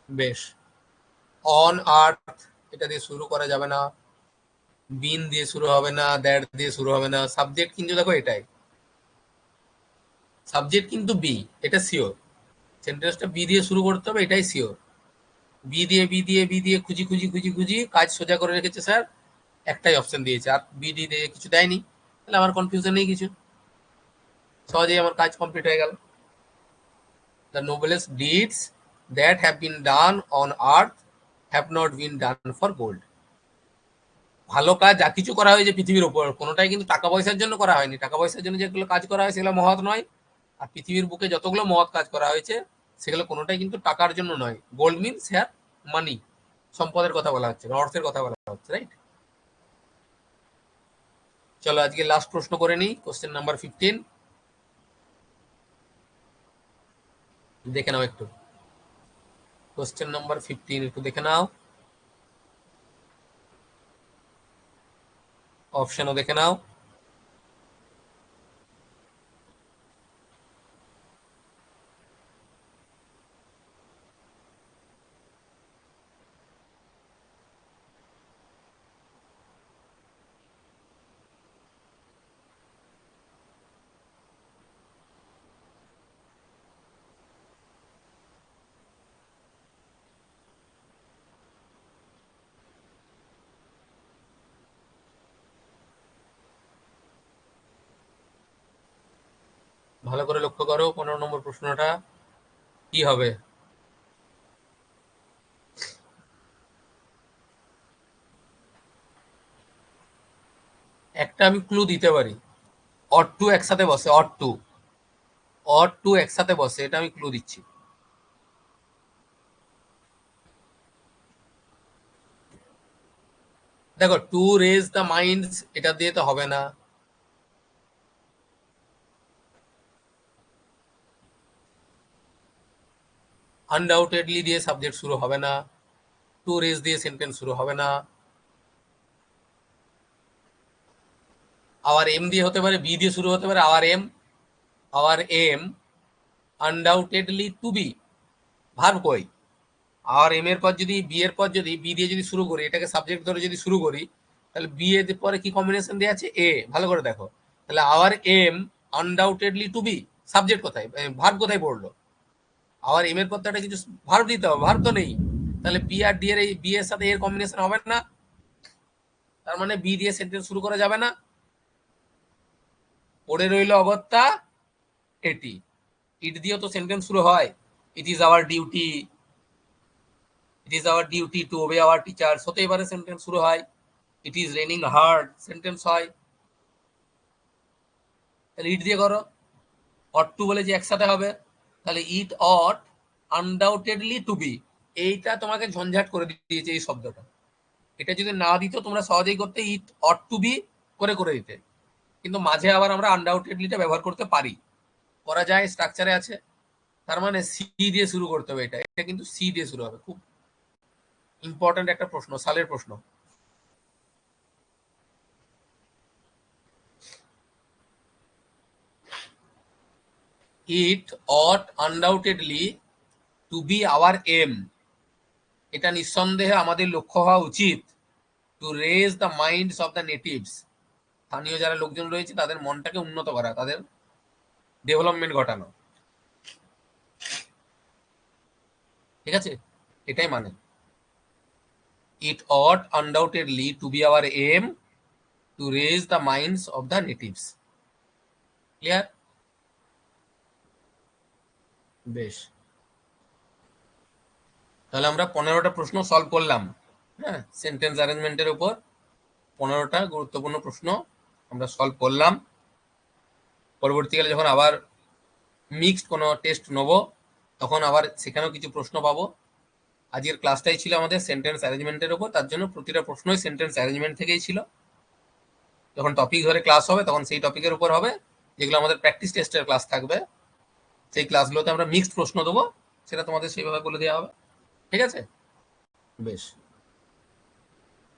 বেশ, অন আর্থ এটা দিয়ে শুরু করা যাবে না, বিন দিয়ে শুরু হবে না, দ্যাট দিয়ে শুরু হবে না। সাবজেক্ট কিন্তু দেখো এটাই, সাবজেক্ট কিন্তু বি, এটা শিওর। সেন্টেন্সটা বি দিয়ে শুরু করতে হবে, এটাই শিওর। বি দিয়ে বি দিয়ে বি দিয়ে খুঁজি খুঁজি খুঁজি খুঁজি কাজ সোজা করে রেখেছে স্যার, একটাই অপশন দিয়েছে, আর বি ডি দিয়ে কিছু দেয়নি, তাহলে আমার কনফিউশন নেই কিছু, সহজেই আমার কাজ কমপ্লিট হয়ে গেল। The noblest deeds that have been done on earth have not been done for gold. ভালো কাজ যা কিছু করা হয়েছে পৃথিবীর ওপর, কোনোটাই কিন্তু টাকা পয়সার জন্য করা হয়নি। টাকা পয়সার জন্য যেগুলো কাজ করা হয় সেগুলো মহৎ নয়, আর পৃথিবীর বুকে যতগুলো মহৎ কাজ করা হয়েছে সেগুলো কোনোটাই কিন্তু টাকার জন্য নয়। গোল্ড মিনস হেয়ার মানি, সম্পদের কথা বলা হচ্ছে, অর্থের কথা বলা হচ্ছে, রাইট। চলো আজকে লাস্ট প্রশ্ন করে নিই, কোশ্চেন নাম্বার 15, দেখে নাও একটু। কোশ্চেন নাম্বার 15 একটু দেখে নাও, অপশনও দেখে নাও। ভালো করে লক্ষ্য করো, 15 নম্বর প্রশ্নটা কি হবে। একটা আমি ক্লু দিতে পারি, অট টু একসাথে বসে, অট টু, অট টু একসাথে বসে, এটা আমি ক্লু দিচ্ছি। দেখো, টু রেজ দ্য মাইন্ডস এটা দিয়ে তো হবে না, আনডাউটেডলি দিয়ে সাবজেক্ট শুরু হবে না, টু রেজ দিয়ে সেন্টেন্স শুরু হবে না, আওয়ার এম দিয়ে হতে পারে, বি দিয়ে শুরু হতে পারে, our aim, our aim undoubtedly to be, verb কই, আর এম এর পর যদি বি এর পর যদি বি দিয়ে যদি শুরু করি, এটাকে সাবজেক্ট ধরে যদি শুরু করি, তাহলে বি এর পরে কি কম্বিনেশন দেওয়া আছে, এ, ভালো করে দেখো। তাহলে our aim undoubtedly to be, subject কোথায়, ভার্ব কোথায় পড়লো? আবার এম এর পর একটা কিছু ভার্ব দিতে হবে, ভার্ব তো নেই, তাহলে বি আর ডি এর এই বি এর সাথে এর কম্বিনেশন হবে না, তার মানে বি দিয়ে সেন্টেন্স শুরু করা যাবে না। পড়ে রইল অগত্যা এটি, ইট দিয়েও তো সেন্টেন্স শুরু হয়, it is our duty, it is our duty to ওবে our teachers, হতে এবারে সেন্টেন্স শুরু হয়, it is raining hard sentence হয়। তাহলে ইট দিয়ে করো, অট টু বলে যে একসাথে হবে, তাহলে ইট অট আনডাউটেডলি টু বি, এইটা তোমাকে ঝঞ্ঝাট করে দিয়েছে এই শব্দটা, এটা যদি না দিত তোমরা সহজেই করতে, ইট অট টু বি করে করে দিতে, কিন্তু মাঝে আবার আমরা আনডাউটেডলিটা ব্যবহার করতে পারি, করা যায়, স্ট্রাকচারে আছে। তার মানে সি দিয়ে শুরু করতে হবে, এটা এটা কিন্তু সি দিয়ে শুরু হবে, খুব ইম্পর্টেন্ট একটা প্রশ্ন, সালের প্রশ্ন। It ought undoubtedly to be our aim, এটা নিঃসন্দেহে আমাদের লক্ষ্য হওয়া উচিত, to raise the minds of the natives, স্থানীয় যারা লোকজন রয়েছে তাদের মনটাকে উন্নত করা, তাদের ডেভেলপমেন্ট ঘটানো, ঠিক আছে, এটাই মানে it ought undoubtedly to be our aim to raise the minds of the natives. Clear? বেশ, তাহলে আমরা 15টা প্রশ্ন সলভ করলাম, হ্যাঁ, সেন্টেন্স অ্যারেঞ্জমেন্টের উপর 15টা গুরুত্বপূর্ণ প্রশ্ন আমরা সলভ করলাম। পরবর্তীকালে যখন আবার মিক্সড কোনো টেস্ট নেবো তখন আবার সেখানেও কিছু প্রশ্ন পাবো। আজকের ক্লাসটাই ছিল আমাদের সেন্টেন্স অ্যারেঞ্জমেন্টের উপর, তার জন্য প্রতিটা প্রশ্নই সেন্টেন্স অ্যারেঞ্জমেন্ট থেকেই ছিল। যখন টপিক ধরে ক্লাস হবে তখন সেই টপিকের উপর হবে, যেগুলো আমাদের প্র্যাকটিস টেস্টের ক্লাস থাকবে সেই ক্লাসগুলোতে আমরা মিক্সড প্রশ্ন দেবো, সেটা তোমাদের সেইভাবে বলে দেওয়া হবে, ঠিক আছে? বেশ।